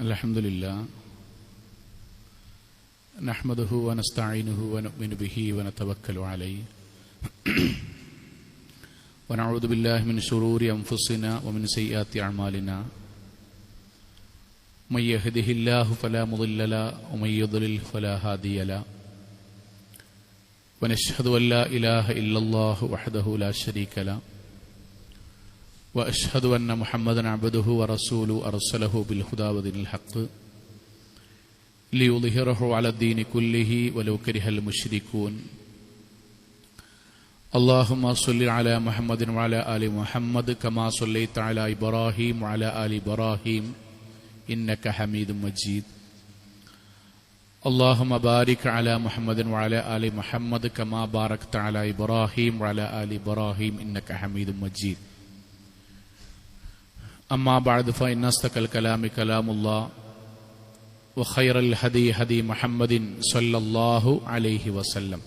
അൽഹംദുലില്ലാ നഹ്മദുഹു വനസ്തഈനുഹു വനുഅ്മിനു ബിഹി വനതവക്കലു അലൈഹി വനഊദു ബില്ലാഹി മിൻ ശുറൂരി അൻഫുസിനാ വമിൻ സയ്യിആതി അഅ്മാലിനാ മൻ യഹ്ദിഹില്ലാഹു ഫലാ മുളില്ല ലഹു വമൻ യുദ്ലിൽ ഫലാ ഹാദിയ ലഹു വനശ്ഹദു അൻ ലാ ഇലാഹ ഇല്ലല്ലാഹു വഹ്ദഹു ലാ ശരീക ലഹു വഅശ്ഹദു അന്ന മുഹമ്മദൻ അബ്ദുഹു വറസൂലുഹു അർസലഹു ബിൽ ഹുദാ വദീനിൽ ഹഖ് ലിയുദ്ഹിറഹു അലദ്ദീനി കുല്ലിഹി വലൗ കരിഹൽ മുശ്രികൂൻ. അല്ലാഹുമ്മ സ്വല്ലി അലാ മുഹമ്മദിൻ വഅലാ ആലി മുഹമ്മദ് കമാ സ്വല്ലൈത അലാ ഇബ്രാഹീം വഅലാ ആലി ഇബ്രാഹീം ഇന്നക ഹമീദും മജീദ്. അല്ലാഹുമ്മ ബാരിക് അലാ മുഹമ്മദിൻ വഅലാ ആലി മുഹമ്മദ് കമാ ബാരക്ത അലാ ഇബ്രാഹീം വഅലാ ആലി ഇബ്രാഹീം ഇന്നക ഹമീദും മജീദ്. അമ്മാ ബഅദ് ഫഇന്ന അസ്തഖൽ കലാമി കലാമുല്ലാഹ് വഖൈറൽ ഹദി ഹദി മുഹമ്മദിൻ സ്വല്ലല്ലാഹു അലൈഹി വസല്ലം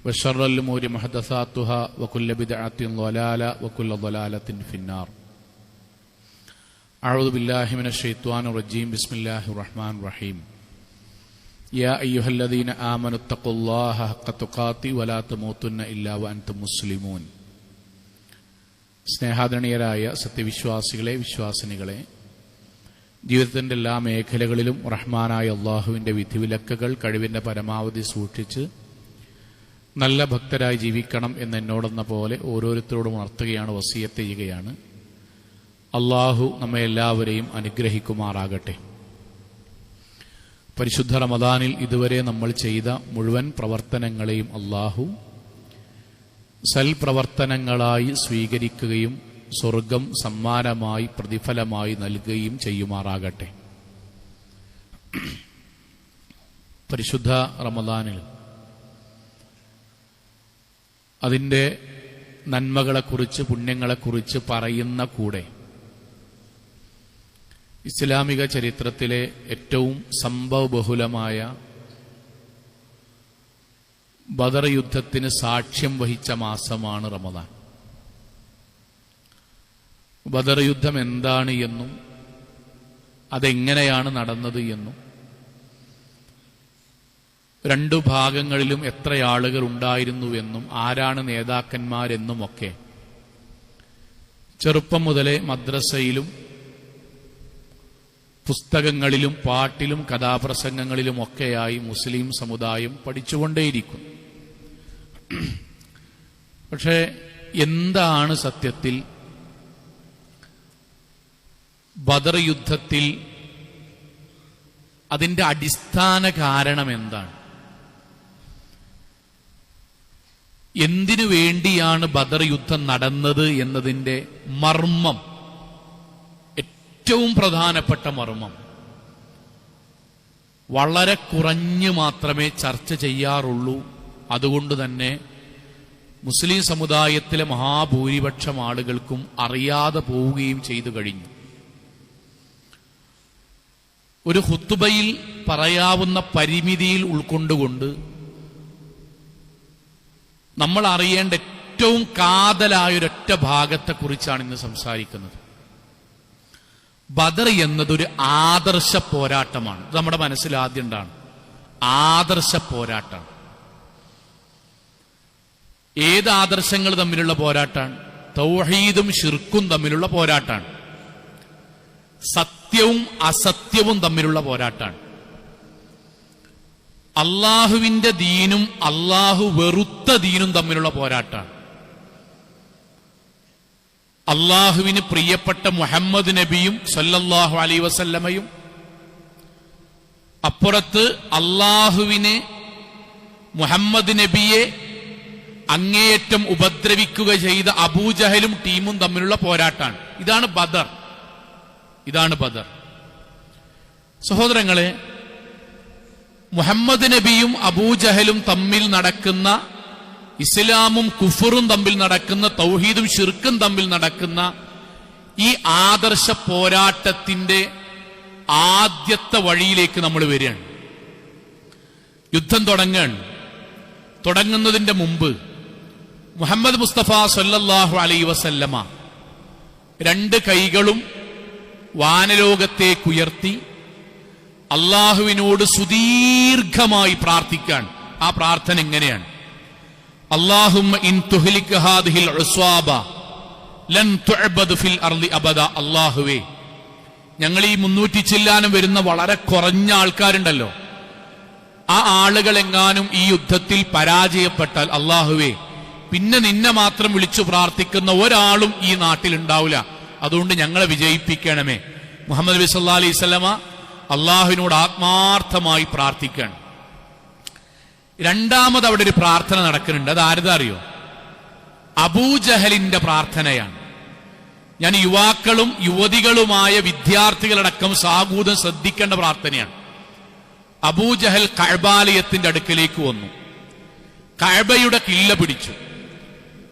വശർറൽ ഉമൂരി മുഹദസാത്തുഹാ വകുല്ലു ബിദ്അത്തിൻ ളലാല വകുല്ലു ളലാലത്തിൻ ഫിന്നാർ. അഊദു ബില്ലാഹി മിനശ് ശൈത്വാനിർ റജീം. ബിസ്മില്ലാഹിർ റഹ്മാനിർ റഹീം. യാ അയ്യുഹല്ലദീന ആമനു തഖുല്ലാഹ ഹഖ്ക തുഖാതി വലാ തമൂതുന്ന ഇല്ലാ വഅൻതും മുസ്ലിമൂൻ. സ്നേഹാദരണീയരായ സത്യവിശ്വാസികളെ, വിശ്വാസിനികളെ, ജീവിതത്തിൻ്റെ എല്ലാ മേഖലകളിലും റഹ്മാനായ അള്ളാഹുവിൻ്റെ വിധിവിലക്കുകൾ കഴിവിൻ്റെ പരമാവധി സൂക്ഷിച്ച് നല്ല ഭക്തരായി ജീവിക്കണം എന്നോടെന്ന പോലെ ഓരോരുത്തരോടും ഉണർത്തുകയാണ്, വസിയത്ത് ചെയ്യുകയാണ്. അള്ളാഹു നമ്മെ എല്ലാവരെയും അനുഗ്രഹിക്കുമാറാകട്ടെ. പരിശുദ്ധ റമദാനിൽ ഇതുവരെ നമ്മൾ ചെയ്ത മുഴുവൻ പ്രവർത്തനങ്ങളെയും അള്ളാഹു സൽപ്രവർത്തനങ്ങളായി സ്വീകരിക്കുകയും സ്വർഗം സമ്മാനമായി പ്രതിഫലമായി നൽകുകയും ചെയ്യുമാറാകട്ടെ. പരിശുദ്ധ റമദാനിൽ അതിൻ്റെ നന്മകളെക്കുറിച്ച്, പുണ്യങ്ങളെക്കുറിച്ച് പറയുന്ന കൂടെ ഇസ്ലാമിക ചരിത്രത്തിലെ ഏറ്റവും സംഭവബഹുലമായ ബദർ യുദ്ധത്തിന് സാക്ഷ്യം വഹിച്ച മാസമാണ് റമദാൻ. ബദർ യുദ്ധം എന്താണ് എന്നും അതെങ്ങനെയാണ് നടന്നത് എന്നും രണ്ടു ഭാഗങ്ങളിലും എത്ര ആളുകൾ ഉണ്ടായിരുന്നുവെന്നും ആരാണ് നേതാക്കന്മാരെന്നുമൊക്കെ ചെറുപ്പം മുതലേ മദ്രസയിലും പുസ്തകങ്ങളിലും പാട്ടിലും കഥാപ്രസംഗങ്ങളിലുമൊക്കെയായി മുസ്ലിം സമുദായം പഠിച്ചുകൊണ്ടേയിരിക്കും. പക്ഷേ എന്താണ് സത്യത്തിൽ ബദർ യുദ്ധത്തിൽ അതിന്റെ അടിസ്ഥാന കാരണം എന്താണ്? എന്തിനു വേണ്ടിയാണ് ബദർ യുദ്ധം നടന്നത് എന്നതിന്റെ മർമ്മം, ഏറ്റവും പ്രധാനപ്പെട്ട മർമ്മം വളരെ കുറഞ്ഞു മാത്രമേ ചർച്ച ചെയ്യാറുള്ളൂ. അതുകൊണ്ട് തന്നെ മുസ്ലിം സമുദായത്തിലെ മഹാഭൂരിപക്ഷം ആളുകൾക്കും അറിയാതെ പോവുകയും ചെയ്തു കഴിഞ്ഞു. ഒരു ഖുത്ബയിൽ പറയാവുന്ന പരിമിതിയിൽ ഉൾക്കൊണ്ടുകൊണ്ട് നമ്മൾ അറിയേണ്ട ഏറ്റവും കാതലായൊരൊറ്റ ഭാഗത്തെക്കുറിച്ചാണ് ഇന്ന് സംസാരിക്കുന്നത്. ബദർ എന്നതൊരു ആദർശ പോരാട്ടമാണ്. ഇത് നമ്മുടെ മനസ്സിൽ ആദ്യം ഉണ്ടാണ്. ആദർശ പോരാട്ടമാണ്. ഏത് ആദർശങ്ങൾ തമ്മിലുള്ള പോരാട്ടമാണ്? തൗഹീദും ശിർക്കും തമ്മിലുള്ള പോരാട്ടമാണ്. സത്യവും അസത്യവും തമ്മിലുള്ള പോരാട്ടമാണ്. അള്ളാഹുവിന്റെ ദീനും അള്ളാഹു വെറുത്ത ദീനും തമ്മിലുള്ള പോരാട്ടമാണ്. അള്ളാഹുവിന് പ്രിയപ്പെട്ട മുഹമ്മദ് നബിയും സല്ലല്ലാഹു അലൈഹി വസല്ലമയും, അപ്പുറത്ത് അള്ളാഹുവിനെ, മുഹമ്മദ് നബിയെ അങ്ങേയറ്റം ഉപദ്രവിക്കുക ചെയ്ത അബൂജഹലും ടീമും തമ്മിലുള്ള പോരാട്ടമാണ്. ഇതാണ് ബദർ. ഇതാണ് ബദർ. സഹോദരങ്ങളെ, മുഹമ്മദ് നബിയും അബൂജഹലും തമ്മിൽ നടക്കുന്ന, ഇസ്ലാമും കുഫറും തമ്മിൽ നടക്കുന്ന, തൗഹീദും ശിർക്കും തമ്മിൽ നടക്കുന്ന ഈ ആദർശ പോരാട്ടത്തിന്റെ ആദ്യത്തെ വഴിയിലേക്ക് നമ്മൾ വരികയാണ്. യുദ്ധം തുടങ്ങുന്നതിന്റെ മുമ്പ് മുഹമ്മദ് മുസ്തഫ സല്ലല്ലാഹു അലൈഹി വസല്ലമ രണ്ട് കൈകളും വാനലോകത്തേക്കുയർത്തി അള്ളാഹുവിനോട് സുദീർഘമായി പ്രാർത്ഥിക്കാൻ. ആ പ്രാർത്ഥന എങ്ങനെയാണ്? അല്ലാഹുമ്മ ഇൻ തുഹ്ലിക ഹാദിഹിൽ ഉസ്വാബ ലൻ തുഅബദ് ഫിൽ അർളി അബദ. അല്ലാഹുവേ, ഞങ്ങൾ ഈ 300 ചില്ലാനം വരുന്ന വളരെ കുറഞ്ഞ ആൾക്കാരുണ്ടല്ലോ, ആ ആളുകളെങ്ങാനും ഈ യുദ്ധത്തിൽ പരാജയപ്പെട്ടാൽ അല്ലാഹുവേ, പിന്നെ നിന്നെ മാത്രം വിളിച്ചു പ്രാർത്ഥിക്കുന്ന ഒരാളും ഈ നാട്ടിൽ ഉണ്ടാവില്ല. അതുകൊണ്ട് ഞങ്ങളെ വിജയിപ്പിക്കണമേ. മുഹമ്മദ് നബി സല്ലല്ലാഹു അലൈഹി വസല്ലമ അള്ളാഹുവിനോട് ആത്മാർത്ഥമായി പ്രാർത്ഥിക്കുകയാണ്. രണ്ടാമത് അവിടെ ഒരു പ്രാർത്ഥന നടക്കുന്നുണ്ട്. അത് ആരുതാ അറിയോ? അബൂജഹലിന്റെ പ്രാർത്ഥനയാണ്. ഞാൻ യുവാക്കളും യുവതികളുമായ വിദ്യാർത്ഥികളടക്കം സാഗൂതം ശ്രദ്ധിക്കേണ്ട പ്രാർത്ഥനയാണ്. അബൂജഹൽ കഅബാലയത്തിന്റെ അടുക്കലേക്ക് വന്നു, കഅബയുടെ കില്ല പിടിച്ചു.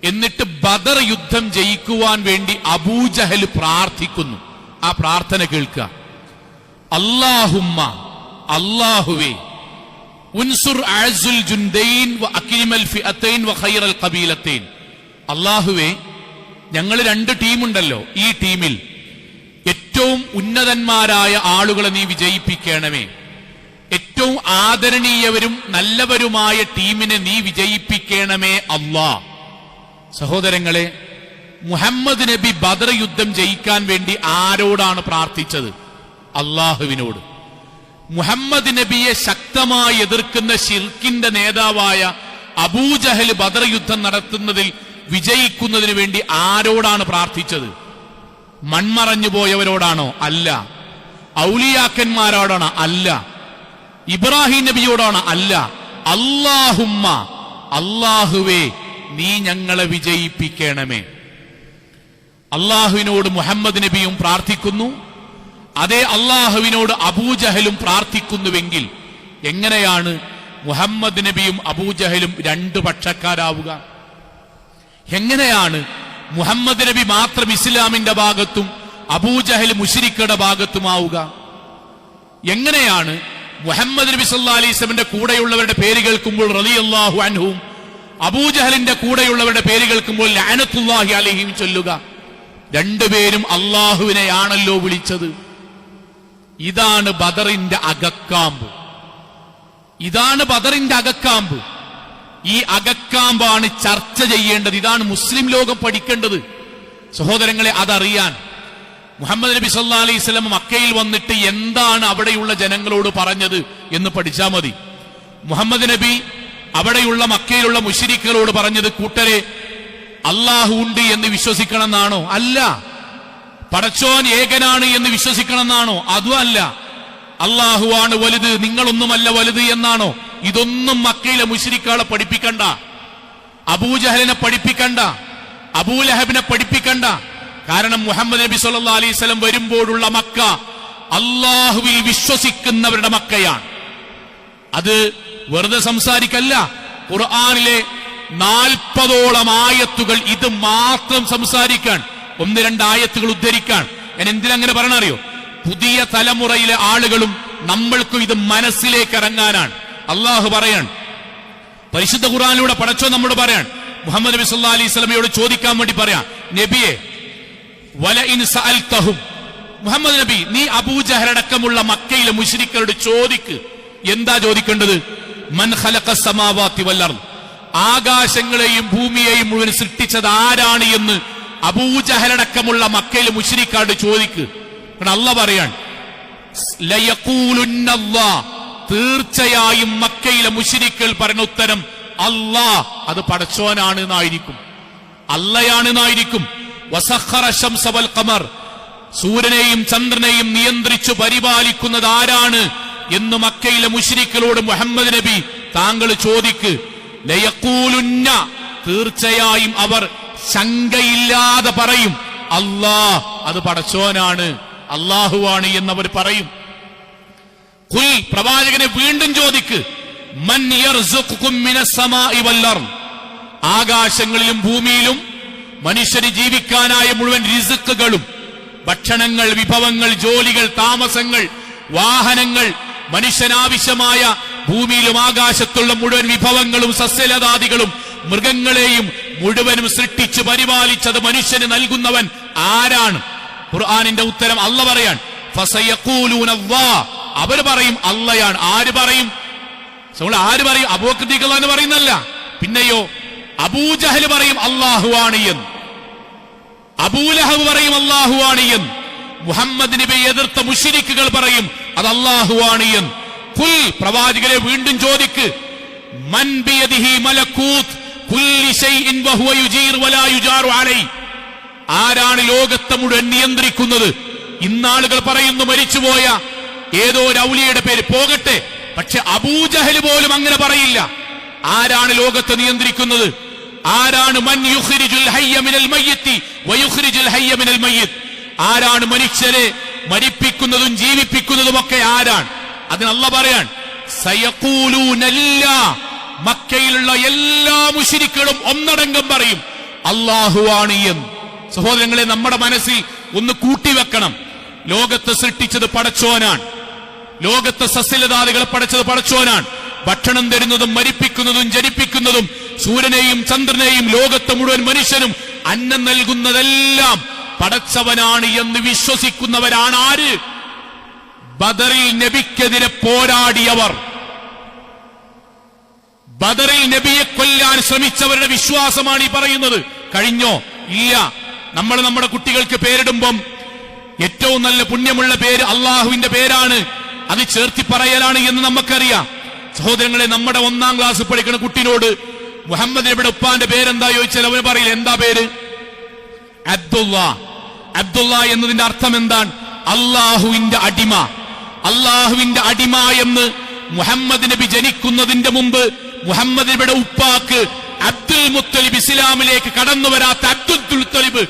എന്നിട്ട് ബദർ യുദ്ധം ജയിക്കുവാൻ വേണ്ടി അബൂജഹൽ പ്രാർത്ഥിക്കുന്നു. ആ പ്രാർത്ഥന കേൾക്കുക. അല്ലാഹുമ്മ, അല്ലാഹുവേ, ഉൻസുർ അഅസുൽ ജുൻദൈൻ വ അക്രിമൽ ഫിഅതൈൻ വ ഖൈറൽ ഖബീലതൈൻ. അല്ലാഹുവേ, ഞങ്ങൾ 2 ടീമുണ്ടല്ലോ, ഈ ടീമിൽ ഏറ്റവും ഉന്നതന്മാരായ ആളുകളെ നീ വിജയിപ്പിക്കണമേ. ഏറ്റവും ആദരണീയവരും നല്ലവരുമായ ടീമിനെ നീ വിജയിപ്പിക്കണമേ അല്ലാ. സഹോദരങ്ങളെ, മുഹമ്മദ് നബി ബദർ യുദ്ധം ജയിക്കാൻ വേണ്ടി ആരോടാണ് പ്രാർത്ഥിച്ചത്? അള്ളാഹുവിനോട്. മുഹമ്മദ് നബിയെ ശക്തമായി എതിർക്കുന്ന ശിർക്കിന്റെ നേതാവായ അബൂജഹൽ ബദർ യുദ്ധം നടത്തുന്നതിൽ വിജയിക്കുന്നതിന് വേണ്ടി ആരോടാണ് പ്രാർത്ഥിച്ചത്? മൺമറഞ്ഞു പോയവരോടാണോ? അല്ല. ഔലിയാക്കന്മാരോടാണോ? അല്ല. ഇബ്രാഹിം നബിയോടാണോ? അല്ല. അല്ലാഹുമ്മ, അല്ലാഹുവേ, നീ ഞങ്ങളെ വിജയിപ്പിക്കണമേ. അള്ളാഹുവിനോട് മുഹമ്മദ് നബിയും പ്രാർത്ഥിക്കുന്നു, അതേ അള്ളാഹുവിനോട് അബൂജഹലും പ്രാർത്ഥിക്കുന്നുവെങ്കിൽ എങ്ങനെയാണ് മുഹമ്മദ് നബിയും അബൂജഹലും 2 പക്ഷക്കാരാവുക? എങ്ങനെയാണ് മുഹമ്മദ് നബി മാത്രം ഇസ്ലാമിന്റെ ഭാഗത്തും അബൂജഹൽ മുശ്രിക്കുകളുടെ ഭാഗത്തുമാവുക? എങ്ങനെയാണ് മുഹമ്മദ് നബി സല്ലല്ലാഹു അലൈഹി വസല്ലമയുടെ കൂടെയുള്ളവരുടെ പേര് കേൾക്കുമ്പോൾ റളിയല്ലാഹു അൻഹും അബൂജഹലിന്റെ കൂടെയുള്ളവരുടെ പേര് കേൾക്കുമ്പോൾ ലഅനത്തുല്ലാഹി അലൈഹിം ചൊല്ലുക? 2 പേരും അള്ളാഹുവിനെയാണല്ലോ വിളിച്ചത്. ഇതാണ് ബദറിന്റെ അകക്കാമ്പ്. ഇതാണ് ബദറിന്റെ അകക്കാമ്പ്. ഈ അകക്കാമ്പാണ് ചർച്ച ചെയ്യേണ്ടത്. ഇതാണ് മുസ്ലിം ലോകം പഠിക്കേണ്ടത്. സഹോദരങ്ങളെ, അതറിയാൻ മുഹമ്മദ് നബി സല്ലല്ലാഹു അലൈഹി വസല്ലം മക്കയിൽ വന്നിട്ട് എന്താണ് അവിടെയുള്ള ജനങ്ങളോട് പറഞ്ഞത് എന്ന് പഠിച്ചാൽ മതി. മുഹമ്മദ് നബി അവിടെയുള്ള മക്കയിലുള്ള മുശ്രിക്കുകളോട് പറഞ്ഞത്, കൂട്ടരെ, അല്ലാഹു ഉണ്ട് എന്ന് വിശ്വസിക്കണമെന്നാണോ? അല്ല. പടച്ചോൻ ഏകനാണ് എന്ന് വിശ്വസിക്കണമെന്നാണോ? അതും അല്ല. അല്ലാഹുവാണ് വലുത്, നിങ്ങളൊന്നുമല്ല വലുത് എന്നാണോ? ഇതൊന്നും മക്കയിലെ മുശ്രിക്കുകളെ പഠിപ്പിക്കണ്ട. അബൂജഹലിനെ പഠിപ്പിക്കണ്ട, അബൂലഹബിനെ പഠിപ്പിക്കണ്ട. കാരണം മുഹമ്മദ് നബി സല്ലല്ലാഹു അലൈഹി വസല്ലം വരുമ്പോഴുള്ള മക്ക അല്ലാഹുവിൽ വിശ്വസിക്കുന്നവരുടെ മക്കയാണ്. അത് വെറുതെ സംസാരിക്കല്ല. ഖുർആനിലെ 40ഓളം ആയത്തുകൾ ഇത് മാത്രം സംസാരിക്കാൻ, 1-2 ആയത്തുകൾ ഉദ്ധരിക്കാൻ. ഞാൻ എന്തിനങ്ങനെ പറയണറിയോ? പുതിയ തലമുറയിലെ ആളുകളും നമ്മൾക്കും ഇത് മനസ്സിലേക്ക് ഇറങ്ങാനാണ്. അള്ളാഹു പറയാൻ, പരിശുദ്ധ ഖുർആനിലൂടെ പടച്ചോ നമ്മോട് പറയാൻ, മുഹമ്മദ് നബി സല്ലല്ലാഹു അലൈഹി വസല്ലമയോട് ചോദിക്കാൻ വേണ്ടി പറയാം, നബിയെ, വലഇൻ സഅൽതഹും, മുഹമ്മദ് നബി, നീ അബൂജഹലടക്കമുള്ള മക്കയിലെ മുശ്രിക്കുകളോട് ചോദിക്ക്. എന്താ ചോദിക്കേണ്ടത്? മൻ ഖലഖസ് സമാവാതി വൽ അർദ്, ആകാശങ്ങളെയും ഭൂമിയെയും മുഴുവൻ സൃഷ്ടിച്ചത് ആരാണ് എന്ന് അബൂജഹലടക്കമുള്ള മക്കയിലെ മുശ്രിക്കുകളോട് ചോദിക്ക്. അല്ലാഹു പറയാൻ, ലയഖൂലുന്നല്ലാഹ്, തീർച്ചയായും മക്കയിലെ മുശ്രിക്കുകൾ പറഞ്ഞ ഉത്തരം അല്ലാഹ്, അത് പടച്ചോനാണ് എന്നായിരിക്കും, അല്ലയാണ് എന്നായിരിക്കും. വസഖറ ശംസ വൽ ഖമർ, സൂര്യനെയും ചന്ദ്രനെയും നിയന്ത്രിച്ചു പരിപാലിക്കുന്നത് ആരാണ് എന്ന് മക്കയിലെ മുശ്രിക്കുകളോട് മുഹമ്മദ് നബി താങ്കൾ ചോദിക്ക്. ലയഖൂലുന്ന, തീർച്ചയായും അവർ ശങ്കയില്ലാതെ പറയും അല്ലാഹ്, അത് പടച്ചോനാണ്, അല്ലാഹുവാണ് എന്നവർ പറയും. ഖുൽ, പ്രവാചകനെ വീണ്ടും ചോദിക്ക്, മൻ യർസുഖുകും മിനസ് സമാഇ വൽ അർദ്, ആകാശങ്ങളിലും ഭൂമിയിലും മനുഷ്യന് ജീവിക്കാനായ മുഴുവൻ റിസ്ക്കുകളും, ഭക്ഷണങ്ങൾ, വിഭവങ്ങൾ, ജോലികൾ, താമസങ്ങൾ, വാഹനങ്ങൾ, മനുഷ്യനാവശ്യമായ ഭൂമിയിലും ആകാശത്തുള്ള മുഴുവൻ വിഭവങ്ങളും സസ്യലതാദികളും മൃഗങ്ങളെയും മുഴുവനും സൃഷ്ടിച്ച് പരിപാലിച്ചത് മനുഷ്യന് നൽകുന്നവൻ ആരാണ്? ഖുർആനിന്റെ ഉത്തരം അല്ല പറയാൻ, ഫസയഖൂലൂന അല്ലാഹ്, അവർ പറയും അല്ലയാണ്. ആര് പറയും? ആര് പറയും? അബൂബക്കർ റളിയല്ലാഹു അൻഹു പറയുന്നല്ല. പിന്നെയോ അബൂജഹൽ പറയും അല്ലാഹുവാണ് എന്ന്, അബൂലഹബ് പറയും അല്ലാഹുവാണ് എന്ന്, മുഹമ്മദ് നബിയെ എതിർത്ത മുശ്രിക്കുകൾ പറയും അത് അല്ലാഹുവാണ് എന്ന്. ഖുൽ, പ്രവാചകരെ വീണ്ടും ചോദിക്ക്, മൻ ബിയദിഹി മലകൂത് കുല്ലി ശൈഇൻ വഹുവ യുജീർ വലാ യുജാറു അലൈഹി, ആരാണ് ലോകത്തെ മുഴുവൻ നിയന്ത്രിക്കുന്നത്? ഇന്നാളുകൾ പറയുന്നു മരിച്ചുപോയ ഏതോ ഒരു ഔലിയുടെ പേര്, പോകട്ടെ, പക്ഷെ അബൂജഹൽ പോലും അങ്ങനെ പറയില്ല. ആരാണ് ലോകത്തെ നിയന്ത്രിക്കുന്നത്? ആരാണ് മൻ യുഖ്രിജുൽ ഹയ്യ മിനൽ മയ്യിത്തി വയുഖ്രിജുൽ ഹയ്യ മിനൽ മയ്യിത്ത്, ആരാണ് മനുഷ്യരെ മരിപ്പിക്കുന്നതും ജീവിപ്പിക്കുന്നതുമൊക്കെ ആരാണ്? അതിന് അല്ലാഹ് പറയാൻ, സയഖൂലൂന ലില്ലാഹ്, മക്കയിലുള്ള എല്ലാ മുശ്രിക്കുകളും ഒന്നടങ്കം പറയും അല്ലാഹുവാണ് എന്ന്. സഹോദരങ്ങളെ, നമ്മുടെ മനസ്സിൽ ഒന്ന് കൂട്ടിവെക്കണം, ലോകത്തെ സൃഷ്ടിച്ചത് പടച്ചോനാണ്, ലോകത്തെ സസ്യലതാദികളെ പടച്ചത് പടച്ചോനാണ്, ഭക്ഷണം തരുന്നതും മരിപ്പിക്കുന്നതും ജനിപ്പിക്കുന്നതും സൂര്യനെയും ചന്ദ്രനെയും ലോകത്തെ മുഴുവൻ മനുഷ്യനും അന്നം നൽകുന്നതെല്ലാം പടച്ചവനാണ് എന്ന് വിശ്വസിക്കുന്നവരാണ് ആര്? ബദറിൽ നബിക്കെതിരെ പോരാടിയവർ, ബദറിൽ നബിയെ കൊല്ലാൻ ശ്രമിച്ചവരുടെ വിശ്വാസമാണ് ഈ പറയുന്നത്. കഴിഞ്ഞോ? ഇല്ല. നമ്മൾ നമ്മുടെ കുട്ടികൾക്ക് പേരിടുമ്പം ഏറ്റവും നല്ല പുണ്യമുള്ള പേര് അള്ളാഹുവിന്റെ പേരാണ്, അത് ചേർത്തി പറയലാണ് എന്ന് നമുക്കറിയാം. സഹോദരങ്ങളെ, നമ്മുടെ 1ാം ക്ലാസ് പഠിക്കുന്ന കുട്ടിനോട് മുഹമ്മദ് നബിയുടെ ഉപ്പാന്റെ പേരെന്താ ചോദിച്ചാൽ അവന് പറയില്ല. എന്താ പേര്? അബ്ദുള്ള. അബ്ദുള്ള എന്നതിന്റെ അർത്ഥം എന്താണ്? അള്ളാഹുവിന്റെ അടിമ. അള്ളാഹുവിന്റെ അടിമ എന്ന് മുഹമ്മദ് നബി ജനിക്കുന്നതിന്റെ മുമ്പ് മുഹമ്മദ് നബിയുടെ ഉപ്പാക്ക് അബ്ദുൽ മുത്തലിബ്, ഇസ്ലാമിലേക്ക് കടന്നു വരാത്ത അബ്ദുൽ മുത്തലിബ്,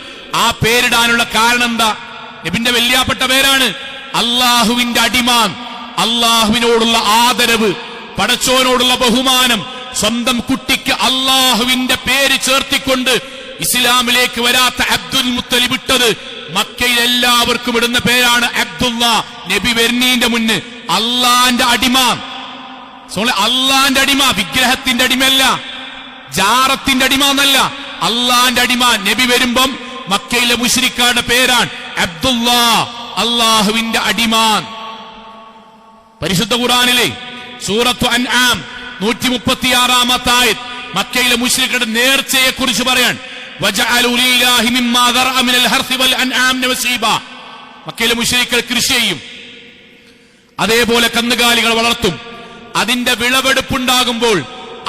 ആ പേരിടാനുള്ള കാരണം എന്താ? നബിന്റെ വല്യാപ്പെട്ട പേരാണ്. അള്ളാഹുവിന്റെ അടിമ, അള്ളാഹുവിനോടുള്ള ആദരവ്, പടച്ചോനോടുള്ള ബഹുമാനം, സ്വന്തം കുട്ടിക്ക് അള്ളാഹുവിന്റെ പേര് ചേർത്തിക്കൊണ്ട് ഇസ്ലാമിലേക്ക് വരാത്ത അബ്ദുൽ മുത്തലിബ് ഇട്ടത് മക്കയിൽ എല്ലാവർക്കും ഇടുന്ന പേരാണ് അബ്ദുള്ള. നബി വരുന്നതിന്റെ മുന്ന് അള്ളാന്റെ അടിമ, അള്ളാന്റെ അടിമ, വിഗ്രഹത്തിന്റെ അടിമയല്ല, ജാറത്തിന്റെ അടിമ എന്നല്ല, അള്ളാന്റെ അടിമ. നബി വരുമ്പം മക്കയിലെ മുശ്രിക്കുകളുടെ പേരാണ് അബ്ദുള്ള, അള്ളാഹുവിന്റെ അടിമ. പരിശുദ്ധ ഖുർആനിലെ സൂറത്തു അൻആം 136-ാമത്തെ ആയത്ത് മക്കയിലെ മുശ്രിക്കുകളുടെ നേർച്ചയെ കുറിച്ച് പറയാൻ, വജഅലു ലില്ലാഹി മിമ്മാ ദറഅ മിനൽ ഹർസി വൽ അൻആം നസീബ. മക്കയിലെ മുശ്രിക്കുകൾ കൃഷി ചെയ്യും, അതേപോലെ കന്നുകാലികൾ വളർത്തും. അതിന്റെ വിളവെടുപ്പുണ്ടാകുമ്പോൾ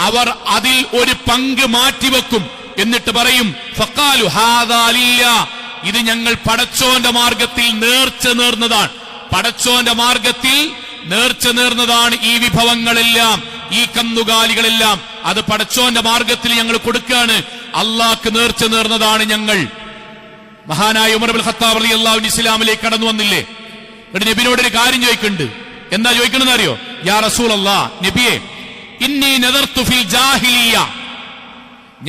അവർ അതിൽ ഒരു പങ്ക് മാറ്റിവെക്കും. എന്നിട്ട് പറയും, ഫഖാലു ഹാദാ ലില്ലാഹ്, ഇത് ഞങ്ങൾ പടച്ചോന്റെ മാർഗത്തിൽ നേർച്ച നേർന്നതാണ്, പടച്ചോന്റെ മാർഗത്തിൽ നേർച്ച നേർന്നതാണ് ഈ വിഭവങ്ങളെല്ലാം, ഈ കന്നുകാലികളെല്ലാം, അത് പടച്ചോന്റെ മാർഗത്തിൽ ഞങ്ങൾ കൊടുക്കുകയാണ്, അള്ളാഹ്ക്ക് നേർച്ച നേർന്നതാണ് ഞങ്ങൾ. മഹാനായ ഉമർ ഇബ്നുൽ ഖത്താബ് റളിയല്ലാഹു അൻഹു ഇസ്ലാമിലേക്ക് കടന്നു വന്നില്ലേ? എന്നിട്ട് നബിയോട് ഒരു കാര്യം ചോദിക്കുന്നുണ്ട്. എന്താ ചോദിക്കണമെന്ന് അറിയോ? യാ റസൂലല്ലാഹ്, നബിയെ, ഇന്നി നദർതു ഫിൽ ജാഹിലിയ്യ,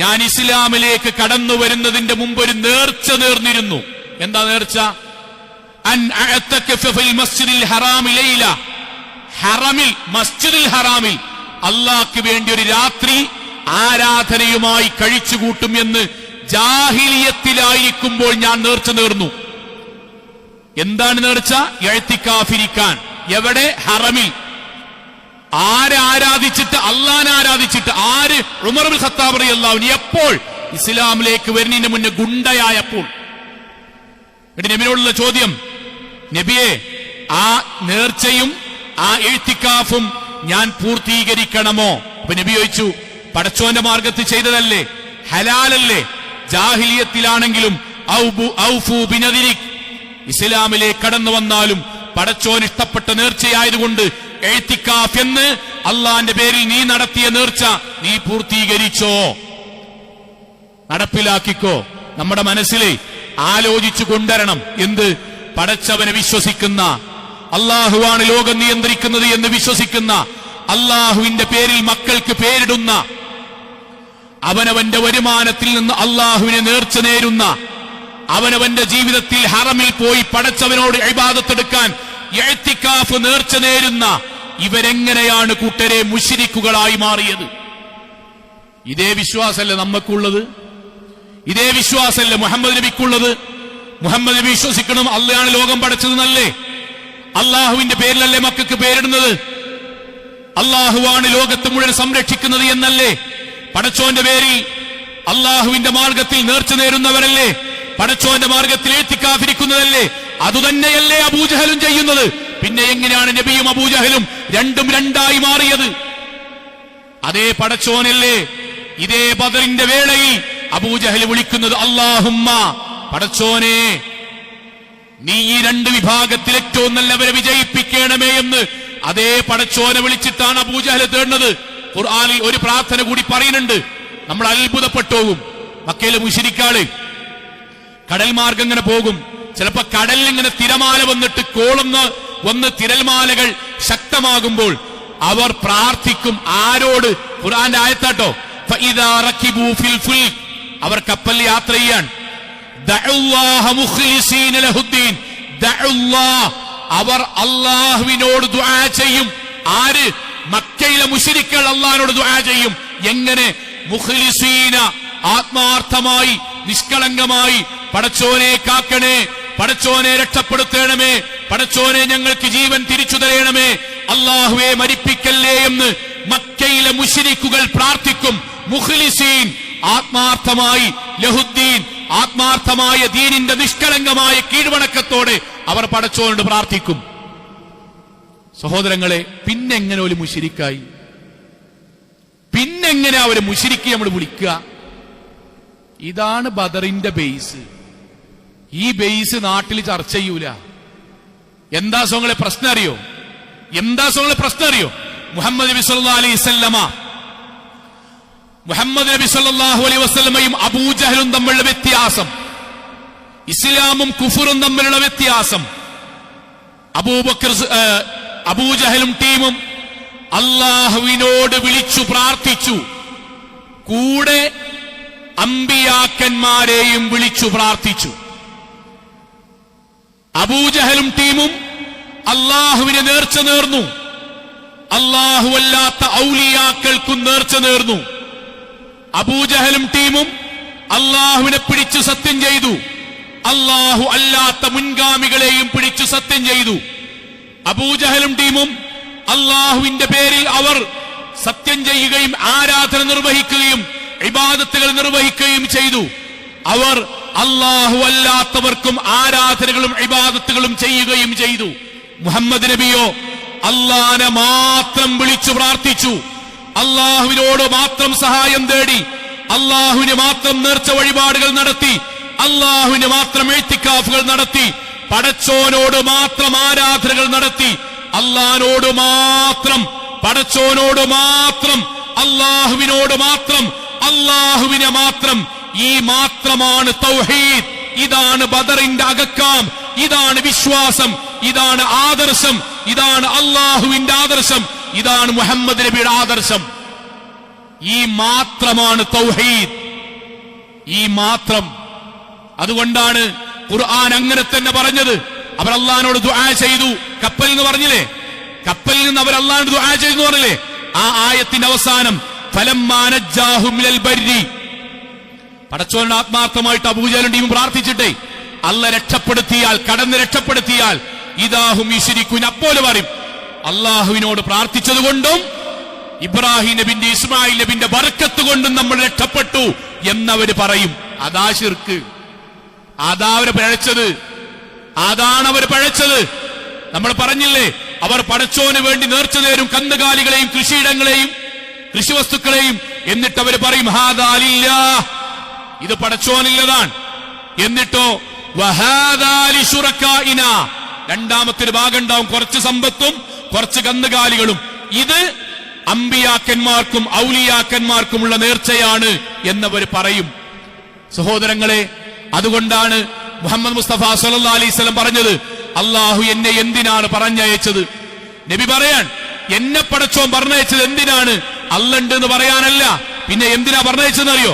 ഞാൻ ഇസ്ലാമിലേക്ക് കടന്നു വരുന്നതിന്റെ മുമ്പ് ഒരു നേർച്ച നേർന്നിരുന്നു. എന്താ നേർച്ച? അൻ അഅതകഫ ഫിൽ മസ്ജിദിൽ ഹറാമി ലൈല, ഹറമിൽ, മസ്ജിദുൽ ഹറാമിൽ അള്ളാഹ്ക്ക് വേണ്ടി ഒരു രാത്രി ആരാധനയുമായി കഴിച്ചുകൂട്ടും എന്ന് ജാഹിലിയത്തിലായിരിക്കുമ്പോൾ ഞാൻ നേർച്ച നേർന്നു. എന്താണ് നേർച്ച? ഇഅ്തികാഫിരിക്കാൻ. എവിടെ? ഹറമിൽ. ആരെ ആരാധിച്ചിട്ട്? അള്ളാനെ ആരാധിച്ചിട്ട്. ആര്? ഉമർ ഇബ്നുൽ ഖത്താബ് റളിയല്ലാഹു അൻഹു. എപ്പോൾ? ഇസ്ലാമിലേക്ക് വരുന്നതിന് മുന്നേ ഗുണ്ടയായപ്പോൾ. നബിയോടുള്ള ചോദ്യം, നബിയെ, ആ നേർച്ചയും ആ ഇഅ്തികാഫും ഞാൻ പൂർത്തീകരിക്കണമോ? അപ്പൊ നബി ചോദിച്ചു, പടച്ചോന്റെ മാർഗത്തിൽ ചെയ്തതല്ലേ, ഹലാലല്ലേ, ജാഹിലിയത്തിലാണെങ്കിലും ഔഫു ബിനദിരിക്, ഇസ്ലാമിലേക്ക് കടന്നു വന്നാലും പടച്ചോൻ ഇഷ്ടപ്പെട്ട നേർച്ചയായതുകൊണ്ട് ഇഅ്തികാഫ് എന്ന് അള്ളാന്റെ പേരിൽ നീ നടത്തിയ നേർച്ച നീ പൂർത്തീകരിച്ചോ, നടപ്പിലാക്കിക്കോ. നമ്മുടെ മനസ്സിലെ ആലോചിച്ചു കൊണ്ടുവരണം. എന്ത്? പടച്ചവനെ വിശ്വസിക്കുന്ന, അള്ളാഹുവാണ് ലോകം നിയന്ത്രിക്കുന്നത് എന്ന് വിശ്വസിക്കുന്ന, അള്ളാഹുവിന്റെ പേരിൽ മക്കൾക്ക് പേരിടുന്ന, അവനവന്റെ വരുമാനത്തിൽ നിന്ന് അള്ളാഹുവിനെ നേർച്ച നേരുന്ന, അവനവന്റെ ജീവിതത്തിൽ ഹറമിൽ പോയി പടച്ചവനോട് ഇബാദത്തെടുക്കാൻ ഇഅ്തികാഫ് നേർച്ച നേരുന്ന ഇവരെങ്ങനെയാണ് കൂട്ടരെ മുശ്രിക്കുകളായി മാറിയത്? ഇതേ വിശ്വാസമല്ലേ നമുക്കുള്ളത്? ഇതേ വിശ്വാസമല്ലേ മുഹമ്മദ് നബിക്കുള്ളത്? മുഹമ്മദ് നബി വിശ്വസിക്കണം അള്ളയാണ് ലോകം പടച്ചതെന്നല്ലേ? അള്ളാഹുവിന്റെ പേരിലല്ലേ മക്കൾക്ക് പേരിടുന്നത്? അള്ളാഹുവാണ് ലോകത്തെ മുഴുവൻ സംരക്ഷിക്കുന്നത് എന്നല്ലേ? പടച്ചോന്റെ പേരിൽ അള്ളാഹുവിന്റെ മാർഗത്തിൽ നേർച്ച നേരുന്നവരല്ലേ? പടച്ചോന്റെ മാർഗത്തിൽ എത്തിക്കാതിരിക്കുന്നതല്ലേ? അതുതന്നെയല്ലേ അബൂജഹലും ചെയ്യുന്നത്? പിന്നെ എങ്ങനെയാണ് നബിയും അബൂജഹലും രണ്ടും രണ്ടായി മാറിയത്? അതേ പടച്ചോനല്ലേ ഇതേ ബദറിന്റെ വേളയിൽ അബൂജഹൽ വിളിക്കുന്നത് അല്ലാഹുമ്മ, പടച്ചോനെ നീ ഈ രണ്ട് വിഭാഗത്തിൽ ഏറ്റവും നല്ലവരെ വിജയിപ്പിക്കണമേ എന്ന് അതേ പടച്ചോനെ വിളിച്ചിട്ടാണ് അബൂജഹൽ തേടുന്നത്. ഖുർആനിൽ ഒരു പ്രാർത്ഥന കൂടി പറയുന്നുണ്ട്, നമ്മൾ അത്ഭുതപ്പെട്ടോകും. മക്കയിലെ മുശ്രിക്കുകൾ കടൽ മാർഗം ഇങ്ങനെ പോകും, ചിലപ്പോ കടലിൽ ഇങ്ങനെ തിരമാല വന്നിട്ട് വന്ന് തിരൽമാലകൾ ശക്തമാകുമ്പോൾ അവർ പ്രാർത്ഥിക്കും. ആരോട്? ഖുർആന്റെ ആയത്താട്ടോ, ഫഇദാ റകിബൂ ഫിൽ ഫുൽക്, അവർ കപ്പലിൽ യാത്ര ചെയ്യാൻ, ദഅല്ലാഹ മുഖ്ലിസീന ലഹുദ്ദീൻ, ദഅല്ലാഹ്, അവർ അല്ലാഹുവിനോട് ദുആ ചെയ്യും. ആര്? മക്കയിലെ മുശ്രിക്കുകൾ അല്ലാഹുവിനോട് ദുആ ചെയ്യും. എങ്ങനെ? മുഖ്ലിസീന, ആത്മാർത്ഥമായി, നിഷ്കളങ്കമായി, പടച്ചോനെ കാക്കണേ, പടച്ചോനെ രക്ഷപ്പെടുത്തണമേ, പടച്ചോനെ ഞങ്ങൾക്ക് ജീവൻ തിരിച്ചു തരണമേ, അല്ലാഹുവെ മരിപ്പിക്കല്ലേ എന്ന് മക്കയിലെ മുശ്രിക്കുകൾ പ്രാർത്ഥിക്കും. മുഖ്ലിസീൻ, ആത്മാർത്ഥമായി, ലഹുദ്ദീൻ, ആത്മാർത്ഥമായ ദീനിന്റെ നിഷ്കളങ്കമായ കീഴ്വണക്കത്തോടെ അവർ പടച്ചോനോട് പ്രാർത്ഥിക്കും. സഹോദരങ്ങളെ, പിന്നെങ്ങനെ ഒരു മുശ്രിക്കായി? പിന്നെങ്ങനെ അവര് മുശ്രിക്ക് നമ്മൾ വിളിക്കുക? ഇതാണ് ബദറിന്റെ ബേസ്. ഈ ബേസ് നാട്ടിൽ ചർച്ച ചെയ്യൂല. എന്താ സോങ്ങളെ പ്രശ്നം അറിയോ? മുഹമ്മദ് നബി സല്ലല്ലാഹു അലൈഹി വസല്ലമ, മുഹമ്മദ് നബി സല്ലല്ലാഹു അലൈഹി വസല്ലമയും അബൂജഹലും തമ്മിലുള്ള വ്യത്യാസം, ഇസ്ലാമും കുഫറും തമ്മിലുള്ള വ്യത്യാസം. അബൂജഹലും ടീമും അല്ലാഹുവിനോട് വിളിച്ചു പ്രാർത്ഥിച്ചു, കൂടെ അമ്പിയാക്കന്മാരെയും വിളിച്ചു പ്രാർത്ഥിച്ചു. അബൂജഹലും ടീമും അല്ലാഹുവിനെ നേർച്ച നേർന്നു, അല്ലാഹുവല്ലാത്ത ഔലിയാക്കൾക്കും നേർച്ച നേർന്നു. അബൂജഹലും ടീമും അല്ലാഹുവിനെ പിടിച്ചു സത്യം ചെയ്തു, അല്ലാഹു അല്ലാത്ത മുൻഗാമികളെയും പിടിച്ചു സത്യം ചെയ്തു. അബൂജഹലും ടീമും അല്ലാഹുവിന്റെ പേരിൽ അവർ സത്യം ചെയ്യുകയും ആരാധന നിർവഹിക്കുകയും ഇബാദത്തുകൾ നിർവഹിക്കുകയും ചെയ്തു. അവർ അല്ലാഹു അല്ലാത്തവർക്കും ആരാധനകളും ഇബാദത്തുകളും ചെയ്യുകയും ചെയ്തു. മുഹമ്മദ് നബിയോ അല്ലാഹനെ മാത്രം വിളിച്ചു പ്രാർത്ഥിച്ചു, അല്ലാഹുവിനോട് മാത്രം സഹായം തേടി, അല്ലാഹുവിന് മാത്രം നേർച്ച വഴിപാടുകൾ നടത്തി, അല്ലാഹുവിന് മാത്രം ഇഅ്തികാഫുകൾ നടത്തി, പടച്ചോനോട് മാത്രം ആരാധനകൾ നടത്തി, അല്ലാഹുവിനോട് മാത്രം, പടച്ചോനോട് മാത്രം, അല്ലാഹുവിനോട് മാത്രം, അല്ലാഹുവിനെ മാത്രം. ഈ മാത്രമാണ് തൗഹീദ്. ഇതാണ് ബദറിന്റെ അകക്കാം, ഇതാണ് വിശ്വാസം, ഇതാണ് ആദർശം, ഇതാണ് അല്ലാഹുവിന്റെ ആദർശം, ഇതാണ് മുഹമ്മദ് നബിയുടെ ആദർശം. ഈ മാത്രമാണ് തൗഹീദ്, ഈ മാത്രം. അതുകൊണ്ടാണ് ഖുർആൻ അങ്ങനെ തന്നെ പറഞ്ഞത്. അവർ അല്ലാഹുവിനോട് ദുആ ചെയ്തു. കപ്പലിൽ നിന്ന് പറഞ്ഞില്ലേ, കപ്പലിൽ നിന്ന് അവർ അല്ലാഹുവിനോട് ദുആ ചെയ്തു എന്ന് പറഞ്ഞില്ലേ? ആ ആയത്തിന്റെ അവസാനം ഫലമ്മാ നജ്ജാഹും മിനൽ ബർരി, പടച്ചോന്റെ ആത്മാർത്ഥമായിട്ട് അബൂജഹലും ടീമും പ്രാർത്ഥിച്ചിട്ടേ അല്ല രക്ഷപ്പെടുത്തിയാൽ, കടന്ന് രക്ഷപ്പെടുത്തിയാൽ ഇദാഹും യുശ്രികൂൻ, അപ്പോൾ പറയും അല്ലാഹുവിനോട് പ്രാർത്ഥിച്ചതുകൊണ്ടും ഇബ്രാഹിം നബിന്റെ ഇസ്മായിൽ നബിന്റെ ബർക്കത്ത് കൊണ്ടും നമ്മൾ രക്ഷപ്പെട്ടു എന്നവര് പറയും. അതാ ശിർക്ക്, അതാ അവര് പഴച്ചത്, അതാണ് അവർ പഴച്ചത്. നമ്മൾ പറഞ്ഞില്ലേ, അവർ പടച്ചോന് വേണ്ടി നേർച്ച നേരും കന്നുകാലികളെയും കൃഷിയിടങ്ങളെയും കൃഷിവസ്തുക്കളെയും. എന്നിട്ട് അവർ പറയും ഹാദാ ലില്ലാഹ്, ഇത് പടച്ചോനില്ലതാണ്. എന്നിട്ടോ വഹാദാ ലിശുറകാഇന, രണ്ടാമത്തെ ഒരു ഭാഗം ഉണ്ടാവും, കുറച്ച് സമ്പത്തും കുറച്ച് കന്നുകാലികളും. ഇത് അമ്പിയാക്കന്മാർക്കും ഔലിയാക്കന്മാർക്കുമുള്ള നേർച്ചയാണ് എന്നവർ പറയും. സഹോദരങ്ങളെ, അതുകൊണ്ടാണ് മുഹമ്മദ് മുസ്തഫ സല്ലല്ലാഹു അലൈഹി വസല്ലം പറഞ്ഞത്, അല്ലാഹു എന്നെ എന്തിനാണ് പറഞ്ഞയച്ചത്? നബി പറയാൻ, എന്നെ പടച്ചോൻ പറഞ്ഞയച്ചത് എന്തിനാണ്? അല്ലണ്ട് എന്ന് പറയാനല്ല. പിന്നെ എന്തിനാ പറഞ്ഞയച്ചെന്നറിയോ?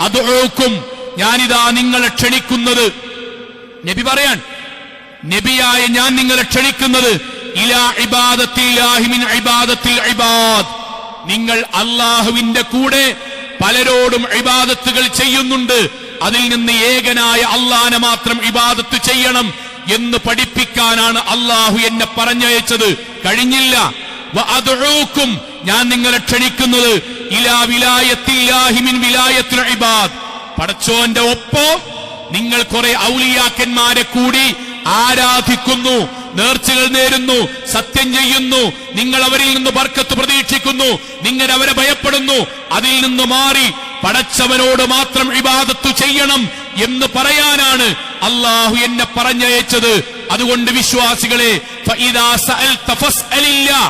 അദ്ഉക്കും, ഞാനിതാ നിങ്ങളെ ക്ഷണിക്കുന്നത്. നബി പറയാൻ, നബിയായ ഞാൻ നിങ്ങളെ ക്ഷണിക്കുന്നത് ഇലാ ഇബാദത്തില്ലാഹി മിൻ ഇബാദത്തിൽ ഇബാദ്, നിങ്ങൾ അല്ലാഹുവിന്റെ കൂടെ പലരോടും ഇബാദത്തുകൾ ചെയ്യുന്നുണ്ട്, അതിൽ നിന്ന് ഏകനായ അള്ളാനെ മാത്രം ഇബാദത്ത് ചെയ്യണം എന്ന് പഠിപ്പിക്കാനാണ് അള്ളാഹു എന്നെ പറഞ്ഞയച്ചത്. കഴിഞ്ഞില്ല. വഅദ്ഉക്കും, ഞാൻ നിങ്ങളെ ക്ഷണിക്കുന്നത് ഇലാ വിലായത്തില്ലാഹി മിൻ വിലായത്തിൽ ഇബാദ്, പടച്ചോന്റെ ഒപ്പം നിങ്ങൾ കുറെ ഔലിയാക്കന്മാരെ കൂടി ആരാധിക്കുന്നു, നേർച്ചകൾ നേരുന്നു, സത്യം ചെയ്യുന്നു, നിങ്ങൾ അവരിൽ നിന്ന് ബർക്കത്ത് പ്രതീക്ഷിക്കുന്നു, നിങ്ങൾ അവരെ ഭയപ്പെടുന്നു. അതിൽ നിന്ന് മാറി പടച്ചവനോട് മാത്രം ഇബാദത്ത് ചെയ്യണം എന്ന് പറയാനാണ് അള്ളാഹു എന്നെ പറഞ്ഞയച്ചത്. അതുകൊണ്ട് വിശ്വാസികളെ, ഫഇദാ സഅൽത ഫസ്അലില്ലാ,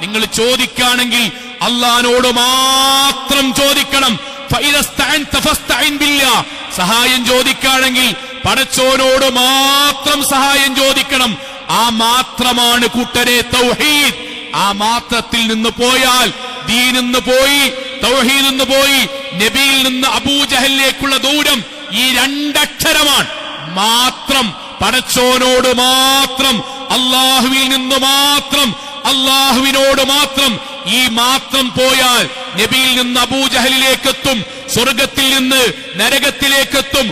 നിങ്ങൾ ചോദിക്കുകയാണെങ്കിൽ അള്ളാഹുവോട് മാത്രം ചോദിക്കണം. ഫഇദാ ഇസ്തഅൻത ഫസ്തഇൻ ബില്ലാ, സഹായം ചോദിക്കുകയാണെങ്കിൽ പടച്ചോനോട് മാത്രം സഹായം ചോദിക്കണം. ആ മാത്രമാണ് കൂട്ടരെ തൗഹീദ്. ആ മാത്രത്തിൽ നിന്ന് പോയാൽ ദീനിൽ നിന്ന് പോയി, തൗഹീദിൽ നിന്ന് പോയി, നബിയിൽ നിന്ന് അബൂജഹലിലേക്കുള്ള ദൂരം ഈ രണ്ടക്ഷരമാണ്. മാത്രം, പടച്ചോനോട് മാത്രം, അള്ളാഹുവിൽ നിന്ന് മാത്രം, അള്ളാഹുവിനോട് മാത്രം. ഈ മാത്രം പോയാൽ നബിയിൽ നിന്ന് അബൂജഹലിലേക്കെത്തും, സ്വർഗത്തിൽ നിന്ന് നരകത്തിലേക്കെത്തും,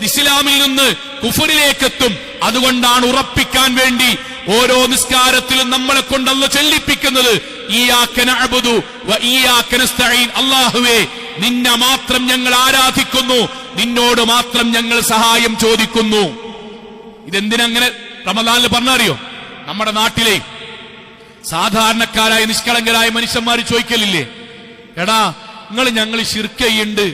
ഇസ്ലാമിൽ നിന്ന് കുഫറിലേക്കെത്തും. അതുകൊണ്ടാണ് ഉറപ്പിക്കാൻ വേണ്ടി ഓരോ നിസ്കാരത്തിലും നമ്മളെ കൊണ്ട് അല്ലാഹു ചൊല്ലിപ്പിക്കുന്നത്, ഇയ്യാക നഅ്ബുദു വ ഇയ്യാക നസ്തഈൻ, അല്ലാഹുവേ നിന്നെ മാത്രം ഞങ്ങൾ ആരാധിക്കുന്നു, നിന്നോട് മാത്രം ഞങ്ങൾ സഹായം ചോദിക്കുന്നു. ഇതെന്തിനങ്ങനെ റമദാനിൽ പറഞ്ഞറിയോ? നമ്മുടെ നാട്ടിലെ സാധാരണക്കാരായ നിഷ്കളങ്കരായ മനുഷ്യന്മാർ ചോദിക്കലില്ലേ, എടാ ഞങ്ങൾ ശിർക്ക് ചെയ്യുന്നുണ്ട്,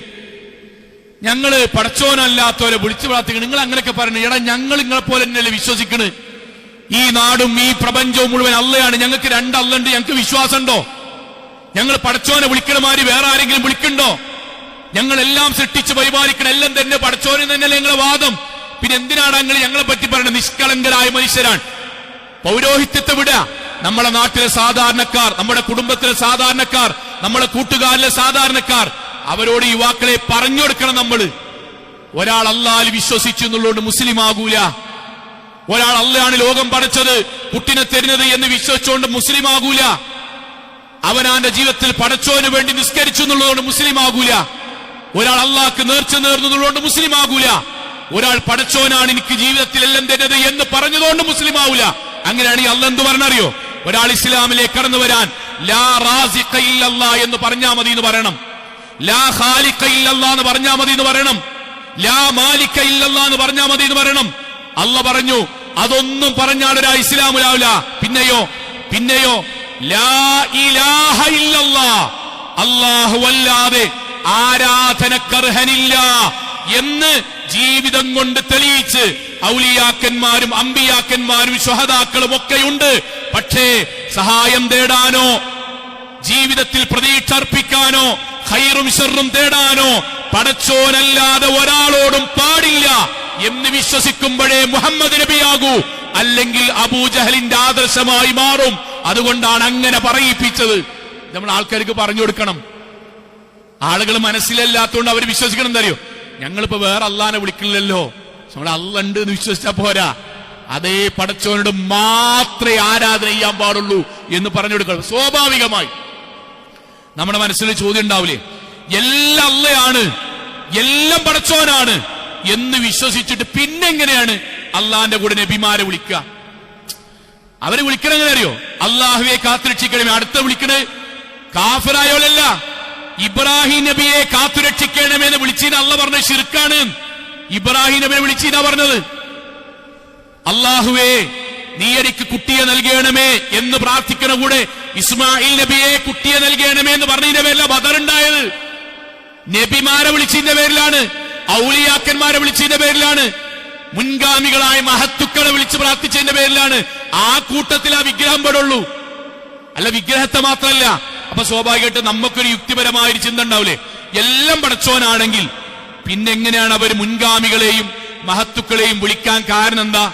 ഞങ്ങള് പടച്ചോനല്ലാത്തവരെ വിളിച്ചു പ്രാർത്ഥിക്കണം, നിങ്ങൾ അങ്ങനെയൊക്കെ പറഞ്ഞു. എടാ ഞങ്ങൾ നിങ്ങളെ പോലെ തന്നെയല്ലേ വിശ്വസിക്കണ്? ഈ നാടും ഈ പ്രപഞ്ചവും മുഴുവൻ അള്ളയാണ്, ഞങ്ങൾക്ക് രണ്ട് അള്ളുണ്ട്, ഞങ്ങൾക്ക് വിശ്വാസമുണ്ടോ? ഞങ്ങൾ പടച്ചോനെ വിളിക്കണമാതിരി വേറെ ആരെങ്കിലും വിളിക്കണ്ടോ? ഞങ്ങളെല്ലാം സൃഷ്ടിച്ച് പരിപാലിക്കണം, എല്ലാം തന്നെ പടച്ചോനെ തന്നെയല്ലേ നിങ്ങളെ വാദം? പിന്നെ എന്തിനാണ് ഞങ്ങളെ പറ്റി പറയുന്നത്? നിഷ്കളങ്കരായ മനുഷ്യരാണ്. പൗരോഹിത്യത്തെ വിടുക. നമ്മളെ നാട്ടിലെ സാധാരണക്കാർ, നമ്മുടെ കുടുംബത്തിലെ സാധാരണക്കാർ, നമ്മുടെ കൂട്ടുകാരിലെ സാധാരണക്കാർ, അവരോട് യുവാക്കളെ പറഞ്ഞു കൊടുക്കണം. നമ്മള് ഒരാൾ അല്ലാഹുവിൽ വിശ്വസിച്ചു എന്നുള്ളതുകൊണ്ട് മുസ്ലിം ആകൂല. ഒരാൾ അള്ളയാണ് ലോകം പടച്ചത്, കുട്ടിനെ തരുന്നത് എന്ന് വിശ്വസിച്ചുകൊണ്ട് മുസ്ലിം ആകൂല. അവനാന്റെ ജീവിതത്തിൽ പടച്ചോന് വേണ്ടി നിസ്കരിച്ചു എന്നുള്ളതുകൊണ്ട് മുസ്ലിം ആകൂല. ഒരാൾ അള്ളാഹ്ക്ക് നേർച്ച നേർന്നതുകൊണ്ട് മുസ്ലിം ആകൂല. ഒരാൾ പടച്ചോനാണ് എനിക്ക് ജീവിതത്തിൽ എല്ലാം തരുന്നത് എന്ന് പറഞ്ഞതുകൊണ്ട് മുസ്ലിം ആവൂല. അങ്ങനെയാണെങ്കിൽ അള്ളാഹ് എന്ത് പറഞ്ഞറിയോ? ഒരാൾ ഇസ്ലാമിലേക്ക് കടന്നു വരാൻ ലാ റാസിഖ ഇല്ലല്ലാഹ് എന്ന് പറഞ്ഞാൽ മതി എന്ന് പറയണം, ലാ ഖാലിഖ ഇല്ലല്ലാഹ് എന്ന് പറഞ്ഞാൽ മതി എന്ന് പറയണം, ലാ മാലിക ഇല്ലല്ലാഹ് എന്ന് പറഞ്ഞാൽ മതി എന്ന് പറയണം. അള്ളാഹ് പറഞ്ഞു അതൊന്നും പറഞ്ഞാൽ ഒരാ ഇസ്ലാമിലാവില്ല. പിന്നെയോ ലാ ഇലാഹ ഇല്ലല്ലാഹ്, അല്ലാഹു അല്ലാതെ ആരാധനക്കർഹനില്ല എന്ന് ജീവിതം കൊണ്ട് തെളിയിച്ച് ഔലിയാക്കന്മാരും അമ്പിയാക്കന്മാരും ശുഹദാക്കളും ഒക്കെയുണ്ട്. പക്ഷേ സഹായം തേടാനോ ജീവിതത്തിൽ പ്രതീക്ഷ അർപ്പിക്കാനോ ഖൈറും ശർറും തേടാനോ പടച്ചോനല്ലാതെ ഒരാളോടും പാടില്ല എന്ന് വിശ്വസിക്കുമ്പോഴേ മുഹമ്മദ് നബിയാകൂ, അല്ലെങ്കിൽ അബൂജഹലിന്റെ ആദർശമായി മാറും. അതുകൊണ്ടാണ് അങ്ങനെ പറയിപ്പിച്ചത്. നമ്മൾ ആൾക്കാർക്ക് പറഞ്ഞു കൊടുക്കണം. ആളുകൾ മനസ്സിലല്ലാത്തതുകൊണ്ട് അവർ വിശ്വസിക്കണം. എന്തറിയോ? ഞങ്ങളിപ്പോ വേറെ അള്ളാനെ വിളിക്കണില്ലല്ലോ, നമ്മൾ അള്ളാഹ് ഉണ്ട് എന്ന് വിശ്വസിച്ചാ പോരാ, അതേ പടച്ചോനോട് മാത്രമേ ആരാധന ചെയ്യാൻ പാടുള്ളൂ എന്ന് പറഞ്ഞു കൊടുക്കണം. സ്വാഭാവികമായി നമ്മുടെ മനസ്സിൽ ചോദ്യം ഉണ്ടാവില്ലേ, എല്ലാം അള്ളയാണ്, എല്ലാം പടച്ചോനാണ് എന്ന് വിശ്വസിച്ചിട്ട് പിന്നെങ്ങനെയാണ് അള്ളാന്റെ കൂടെ നബിമാരെ വിളിക്കുക? അവരെ വിളിക്കണ എങ്ങനെ അറിയോ? അള്ളാഹുവെ കാത്തുരക്ഷിക്കണമേ. അടുത്ത വിളിക്കണേ കാഫിറായോലല്ല, ഇബ്രാഹിം നബിയെ കാത്തുരക്ഷിക്കണമെന്ന് വിളിച്ചീന അള്ളാഹ് പറഞ്ഞ ശിർക്കാണ്. ഇബ്രാഹിം നബിയെ വിളിച്ചീനാ പറഞ്ഞത്. അള്ളാഹുവേ നീ എനിക്ക് കുട്ടിയെ നൽകണമേ എന്ന് പ്രാർത്ഥിക്കണ കൂടെ ഇസ്മായിൽ നബിയെ കുട്ടിയെ നൽകണമേ എന്ന് പറഞ്ഞതിന്റെ പേരിലാണ് ബദറുണ്ടായത്. നബിമാരെ വിളിച്ചതിന്റെ പേരിലാണ്, ഔലിയാക്കന്മാരെ വിളിച്ചതിന്റെ പേരിലാണ്, മുൻഗാമികളായ മഹത്തുക്കളെ വിളിച്ച് പ്രാർത്ഥിച്ചതിന്റെ പേരിലാണ്. ആ കൂട്ടത്തിൽ ആ വിഗ്രഹം പെടുള്ളൂ, അല്ല വിഗ്രഹത്തെ മാത്രമല്ല. അപ്പൊ സ്വാഭാവികമായിട്ട് നമുക്കൊരു യുക്തിപരമായ ഒരു ചിന്ത ഉണ്ടാവില്ലേ, എല്ലാം പടച്ചോനാണെങ്കിൽ പിന്നെ എങ്ങനെയാണ് അവർ മുൻഗാമികളെയും മഹത്തുക്കളെയും വിളിക്കാൻ? കാരണം എന്താ?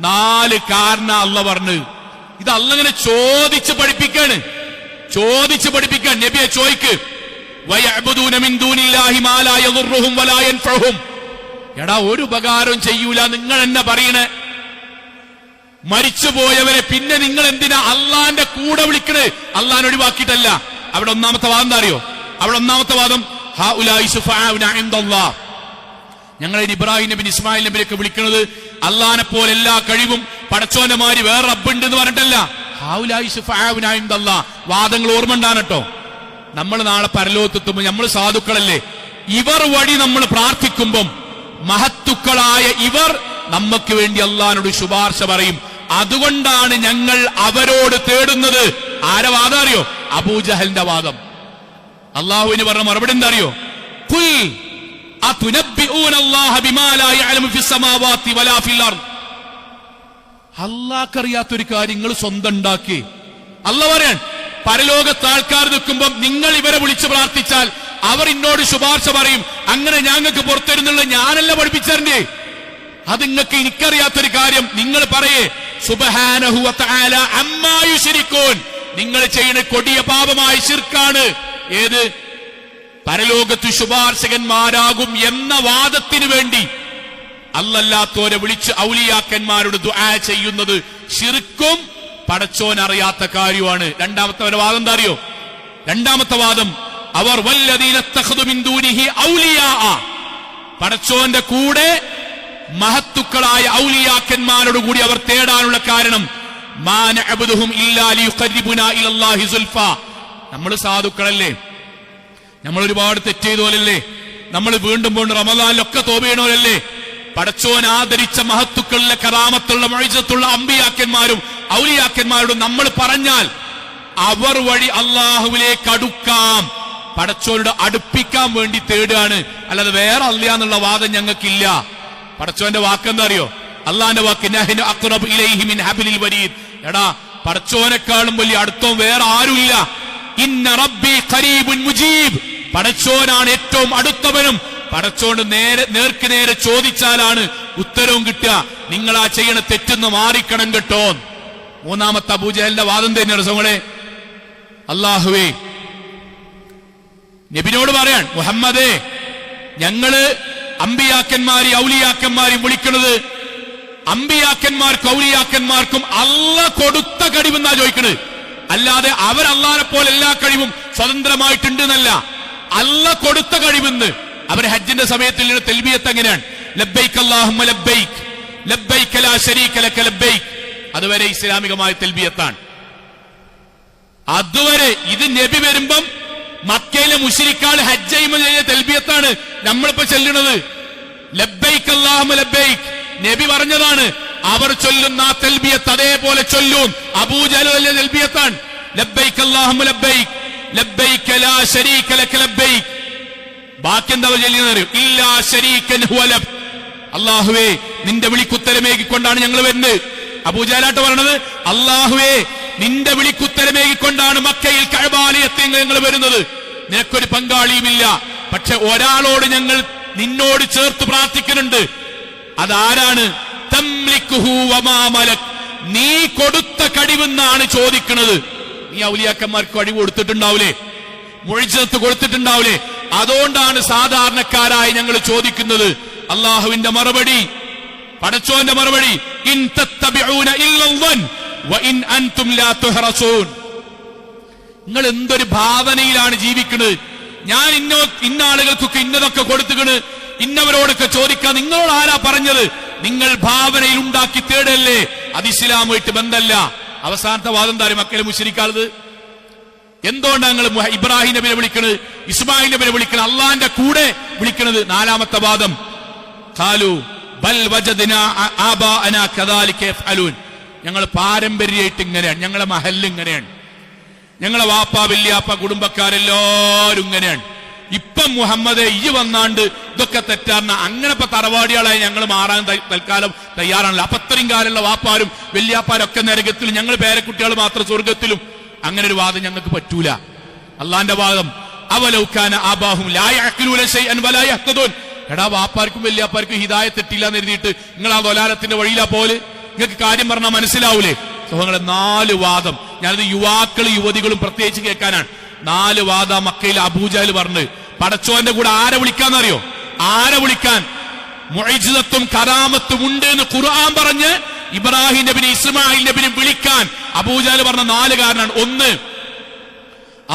4 കാരണം അള്ളാഹ് പറഞ്ഞു. ഇത് അള്ളാഹ് ഇങ്ങനെ ചോദിച്ച് പഠിപ്പിക്കാണ്, ചോദിച്ച് പഠിപ്പിക്കാൻ. നബിയെ ചോദിക്ക്, വയഅ്ബുദൂന മിൻ ദൂനില്ലാഹി മാ ലാ യദുർറുഹും വലാ യൻഫഉഹും. എടാ ഒരു ഉപകാരവും ചെയ്യൂല, നിങ്ങൾ എന്നെ പറയണേ. മരിച്ചുപോയവരെ പിന്നെ നിങ്ങൾ എന്തിനാ അള്ളാന്റെ കൂടെ വിളിക്കണേ? അള്ളാനെ ഒഴിവാക്കിയിട്ടല്ല. അവിടെ ഒന്നാമത്തെ വാദം എന്താ അറിയോ? അവിടെ ഒന്നാമത്തെ വാദം ഹൗലാഇ ശുഫാഉന ഇൻദല്ലാഹ്, ഞങ്ങളെ ഇബ്രാഹിം നബി ഇസ്മായിൽ നബിയൊക്കെ വിളിക്കുന്നത് അള്ളാനെ പോലെ എല്ലാ കഴിവും പടച്ചോന്റെ മാതിരി വേറെ റബ്ബുണ്ട് എന്ന് പറഞ്ഞിട്ടല്ല. വാദങ്ങൾ ഓർമ്മ ഉണ്ടാകട്ടോ. നമ്മൾ നാളെ പരലോകത്തെത്തുമ്പോൾ നമ്മൾ സാധുക്കളല്ലേ, ഇവർ വഴി നമ്മൾ പ്രാർത്ഥിക്കുമ്പം മഹത്തുക്കളായ ഇവർ നമുക്ക് വേണ്ടി അള്ളാഹിനോട് ശുപാർശ പറയും. അതുകൊണ്ടാണ് ഞങ്ങൾ അവരോട് തേടുന്നത്. ആരെ വാദം അറിയോ? അബൂജഹലിന്റെ വാദം. അള്ളാഹുവിന് പറഞ്ഞ മറുപടി എന്താ അറിയോ? ഖുൽ അതുനബ്ബിഊന അല്ലാഹ ബിമാ ലാ യഅലമു ഫിസ് സമാവാതി വലാ ഫിൽ അർദ്. അല്ലാഹ്ക്കറിയാത്തൊരു കാര്യം നിങ്ങൾ സ്വന്തം ഉണ്ടാക്കി. അല്ലാഹ് പറയാൻ പരലോകത്ത് ആൾക്കാർ നിൽക്കുമ്പോൾ നിങ്ങൾ ഇവരെ വിളിച്ച് പ്രാർത്ഥിച്ചാൽ അവർ ഇന്നോട് ശുപാർശ പറയും. അങ്ങനെ ഞങ്ങൾക്ക് പുറത്തരുന്നുള്ള ഞാനല്ല പഠിപ്പിച്ചേ. അത് നിങ്ങൾക്ക് എനിക്കറിയാത്തൊരു കാര്യം നിങ്ങൾ പറയേ സുബ്ഹാനഹു വ തആല അമ്മാ യുശ്രികൂൻ. നിങ്ങൾ ചെയ്യുന്ന കൊടിയ പാപമായ ശിർക്കാണ്. ഏത്? പരലോകത്ത് ശുപാർശകന്മാരാകും എന്ന വാദത്തിന് വേണ്ടി അല്ലല്ലാത്തോരെ വിളിച്ച് ഔലിയാക്കന്മാരോട് ദുആ ചെയ്യുന്നത് ശിർക്കും പടച്ചോൻ അറിയാത്ത കാര്യമാണ്. രണ്ടാമത്തെ വാദം എന്താ അറിയോ? രണ്ടാമത്തെ വാദം അവർ വല്ലദീന തഖദു മിൻ ദൂനിഹി ഔലിയാ, പടച്ചോന്റെ കൂടെ മഹത്തുക്കളായ ഔലിയാക്കന്മാരോട് കൂടി അവർ തേടാനുള്ള കാരണം മാ നഅബ്ദുഹും ഇല്ലാ ലിയുഖർരിബുനാ ഇലല്ലാഹി സുൽഫ. നമ്മൾ സാധുക്കളല്ലേ, നമ്മൾ ഒരുപാട് തെറ്റ് ചെയ്തോലല്ലേ, നമ്മൾ വീണ്ടും വീണ്ടും റമദാനിലൊക്കെ തൗബ ചെയ്യണോലല്ലേ. പടച്ചോൻ ആദരിച്ച മഹത്തുക്കളിലെ കറാമത്തുള്ള മുഅ്ജിസത്തുള്ള അമ്പിയാക്കന്മാരും ഔലിയാക്കന്മാരോടും നമ്മൾ പറഞ്ഞാൽ അവർ വഴി അള്ളാഹുവിലേക്ക് അടുക്കാം, പടച്ചോനോട് അടുപ്പിക്കാൻ വേണ്ടി തേടുകയാണ്. അല്ലാതെ വേറെ അല്ലാന്നുള്ള വാദം ഞങ്ങൾക്കില്ല. പടച്ചോന്റെ വാക്കെന്താ അറിയോ? അള്ളാന്റെ വാക്ക് നഹ്നു അഖ്റബു ഇലൈഹി മിൻ ഹബ്ലിൽ വരീദ്. എടാ, പടച്ചോനെക്കാളും വലിയ അടുത്തവും വേറെ ആരുമില്ല. ഇന്ന റബ്ബി ഖരീബുൻ മുജീബ്. പടച്ചോനാണ് ഏറ്റവും അടുത്തവനും. പടച്ചോണ്ട് നേർക്ക് നേരെ ചോദിച്ചാലാണ് ഉത്തരവും കിട്ടുക. നിങ്ങൾ ആ ചെയ്യണ തെറ്റെന്ന് മാറിക്കണം കേട്ടോ. മൂന്നാമത്തെ അബൂജഹലിന്റെ വാദം തന്നെയാണ് സോങ്ങളെ. അല്ലാഹുവേ, നബിനോട് പറയാൻ മുഹമ്മദേ, ഞങ്ങള് അമ്പിയാക്കന്മാരെയും ഔലിയാക്കന്മാരെയും വിളിക്കുന്നത് അമ്പിയാക്കന്മാർക്കും ഔലിയാക്കന്മാർക്കും അള്ളാഹ് കൊടുത്ത കഴിവെന്നാ ചോദിക്കണത്. അല്ലാതെ അവർ അള്ളാഹിനെ പോലെ എല്ലാ കഴിവും സ്വതന്ത്രമായിട്ടുണ്ട് എന്നല്ല, അള്ളാഹ് കൊടുത്ത കഴിവെന്ന്. അവർ ഹജ്ജിന്റെ സമയത്തിൽ തൽബിയത്ത് എങ്ങനെയാണ്? ലബ്ബൈക് അല്ലാഹുമ്മ ലബ്ബൈക് ലബ്ബൈക ലാ ശരീക ലക ലബ്ബൈക്. അതുവരെ ഇസ്ലാമികമായ തൽബിയത്താണ്. അതുവരെ ഇത് നബി വരുമ്പം മക്കയിലെ മുശ്രിക്കുകൾ ഹജ്ജ് ചെയ്യുമ്പോൾ ചെയ്ത തൽബിയത്താണ് നമ്മളിപ്പോ ചെല്ലുന്നത്. ലബ്ബൈക് അല്ലാഹുമ്മ ലബ്ബൈക് നബി പറഞ്ഞതാണ്. അവർ ചൊല്ലുന്ന ആ തൽബിയത്ത് അതേപോലെ ചൊല്ലും. അബൂജഹൽ വലിയ തൽബിയത്താണ്. ലബ്ബൈക് അല്ലാഹുമ്മ ലബ്ബൈക് ലബ്ബൈക ലാ ശരീക ലക ലബ്ബൈക്. ബാക്കി എന്താ ചൊല്ലുന്നത്? ഇല്ലാ ശരീകൻ ഹുവ ലക്. അല്ലാഹുവേ, നിന്റെ വിളിക്കുത്തരമേകിക്കൊണ്ടാണ് ഞങ്ങൾ വരുന്നത്. അബൂജഹലാട്ട് പറഞ്ഞത്, അല്ലാഹുവേ, നിന്റെ വിളിക്കുത്തരമേകിക്കൊണ്ടാണ് മക്കയിൽ കഅബാലയത്തിൽ ഞങ്ങൾ വരുന്നത്. നിനക്കൊരു പങ്കാളിയുമില്ല. പക്ഷെ ഒരാളോട് ഞങ്ങൾ നിന്നോട് ചേർത്ത് പ്രാർത്ഥിക്കുന്നുണ്ട്. അതാരാണ്? തംലിക്കുഹു വമാ മലക്. നീ കൊടുത്ത കഴിവെന്നാണ് ചോദിക്കുന്നത്. നീ ഔലിയാക്കന്മാർക്ക് കഴിവ് കൊടുത്തിട്ടുണ്ടാവൂലേ, മുഅ്ജിസത്ത് കൊടുത്തിട്ടുണ്ടാവൂലേ. അതുകൊണ്ടാണ് സാധാരണക്കാരായി ഞങ്ങൾ ചോദിക്കുന്നത്. അള്ളാഹുവിന്റെ മറുപടി, പടച്ചോന്റെ മറുപടി, ഇൻ തത്തബിഊന ഇല്ലൽ വ ഇൻ അൻതും ലാ തുഹറസൂൻ. നിങ്ങൾ എന്തൊരു ഭാവനയിലാണ് ജീവിക്കുന്നത്. ഞാൻ ഇന്ന ആളുകൾക്കൊക്കെ ഇന്നതൊക്കെ കൊടുത്തുകണ്, ഇന്നവരോടൊക്കെ ചോദിക്കാൻ നിങ്ങളോട് ആരാ പറഞ്ഞത്? നിങ്ങൾ ഭാവനയിൽ ഉണ്ടാക്കി തേടല്ലേ, അത് ഇസ്ലാമായിട്ട് ബന്ധമല്ല. അവസാനത്തെ വാദം താരം മക്കളെ മുശ്രിക്കാളത്. എന്തുകൊണ്ടാണ് നിങ്ങൾ ഇബ്രാഹിം നബിയെ വിളിക്കണത്, ഇസ്മായിൽ നബിയെ വിളിക്കണത്, അള്ളാന്റെ കൂടെ വിളിക്കണത്? നാലാമത്തെ വാദം, ഖാലു ബൽ വജദ്നാ ആബാഅനാ കദാലിക യഫ്അലൂൻ. ഞങ്ങൾ പാരമ്പര്യമായിട്ട് ഇങ്ങനെയാണ്, ഞങ്ങളെ മഹല്ല് ഇങ്ങനെയാണ്, ഞങ്ങളെ വാപ്പ വല്യാപ്പ കുടുംബക്കാരെല്ലാവരും ഇങ്ങനെയാണ്. ഇപ്പം മുഹമ്മദ് ഈ വന്നാണ്ട് ഇതൊക്കെ തെറ്റാറിന അങ്ങനെ ഇപ്പൊ തറവാടികളായി ഞങ്ങൾ മാറാൻ തൽക്കാലം തയ്യാറാണല്ലോ. അപ്പൊ അത്രയും കാലമുള്ള വാപ്പാരും വല്യാപ്പാരും ഒക്കെ നരകത്തിലും ഞങ്ങൾ പേരക്കുട്ടികൾ മാത്രം സ്വർഗത്തിലും. അങ്ങനെ ഒരു വാദം ഞങ്ങൾക്ക് പറ്റൂല. അള്ളാന്റെ വാദം, അവലൗകാന ആബാഹും ലാ യഅഖിലൂന ശൈഅൻ വലാ യഹ്തദൂൻ. എടാ, വാപ്പാർക്കും വല്യാപ്പാർക്കും ഹിദായത്ത് എത്തില്ല എന്ന് എഴുതിയിട്ട് നിങ്ങൾ ആ ദലാലത്തിന്റെ വഴിയിലാ പോലെ. നിങ്ങൾക്ക് കാര്യം പറഞ്ഞാൽ മനസ്സിലാവൂലേ? സഹോദരങ്ങളെ, 4 വാദം. ഞാനത് യുവാക്കളും യുവതികളും പ്രത്യേകിച്ച് കേൾക്കാനാണ്. 4 വാദം മക്കയിൽ അബൂജഹൽ പറഞ്ഞ്. പടച്ചോന്റെ കൂടെ ആരെ വിളിക്കാന്നറിയോ? ആരെ വിളിക്കാൻ? മുഅ്ജിസത്തും കറാമത്തും ഉണ്ട് എന്ന് ഖുർആൻ പറഞ്ഞ് ഇബ്രാഹിം നബിനെ ഇസ്മായിൽ നബിനെ വിളിക്കാൻ അബൂജഹൽ പറഞ്ഞ 4 കാരണമാണ്. 1,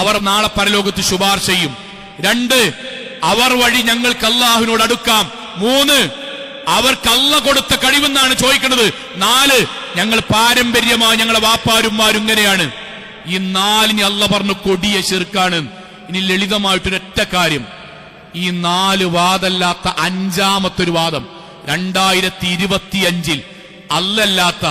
അവർ നാളെ പരലോകത്ത് ശുപാർശ ചെയ്യും. 2, അവർ വഴി ഞങ്ങൾക്ക് അല്ലാഹുവിനോട് അടുക്കാം. 3 അവർക്ക് അള്ള കൊടുത്ത കഴിവെന്നാണ് ചോദിക്കുന്നത്. 4 ഞങ്ങൾ പാരമ്പര്യമായി ഞങ്ങളെ വാപ്പാരുമാരും ഇങ്ങനെയാണ്. ഈ 4 അള്ള പറഞ്ഞു കൊടിയ ശിർക്കാണ്. ഇനി ലളിതമായിട്ടൊരൊറ്റ കാര്യം, ഈ 4 വാദമല്ലാത്ത 5ാമത്തെ ഒരു വാദം 2025 അല്ലല്ലാത്ത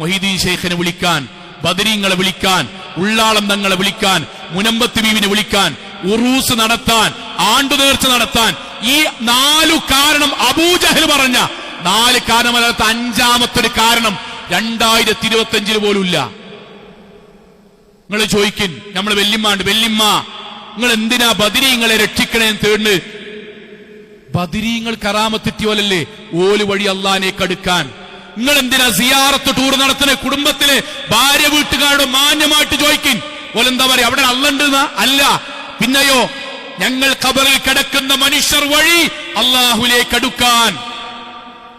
മൊഹീദ്ദീൻ ശൈഖിനെ വിളിക്കാൻ, ബദരീങ്ങളെ വിളിക്കാൻ, ഉള്ളാളം തങ്ങളെ വിളിക്കാൻ, മുനമ്പത്ത് ബീവിനെ വിളിക്കാൻ, ഉറൂസ് നടത്താൻ, ആണ്ടുനേർച്ച നടത്താൻ, ഈ 4 കാരണം അബൂജഹൽ പറഞ്ഞ 4 കാരണമല്ലാത്ത 5ാമത്തെ ഒരു കാരണം 2025 പോലും ഇല്ല. നിങ്ങൾ ചോദിക്കും, നമ്മള് വെല്ലിമ്മ നിങ്ങൾ എന്തിനാ ബദരീങ്ങളെ രക്ഷിക്കണേന്ന് തേടുന്നത്? ബദരീങ്ങൾ കറാമത്തെറ്റിയോലല്ലേ ഓല് വഴി അള്ളാനെ കടുക്കാൻ. നിങ്ങൾ എന്തിനാ സിയാറത്ത് ടൂർ നടത്തുന്ന? കുടുംബത്തിലെ ഭാര്യ വീട്ടുകാരോട് മാന്യമായിട്ട് ചോദിക്കും, ഓലെന്താ പറയാ, അവിടെ അള്ളണ്ടെന്നാ? അല്ല. പിന്നെയോ, ഞങ്ങൾ ഖബറിൽ കിടക്കുന്ന മനുഷ്യർ വഴി അള്ളാഹുലേക്ക് അടുക്കാൻ.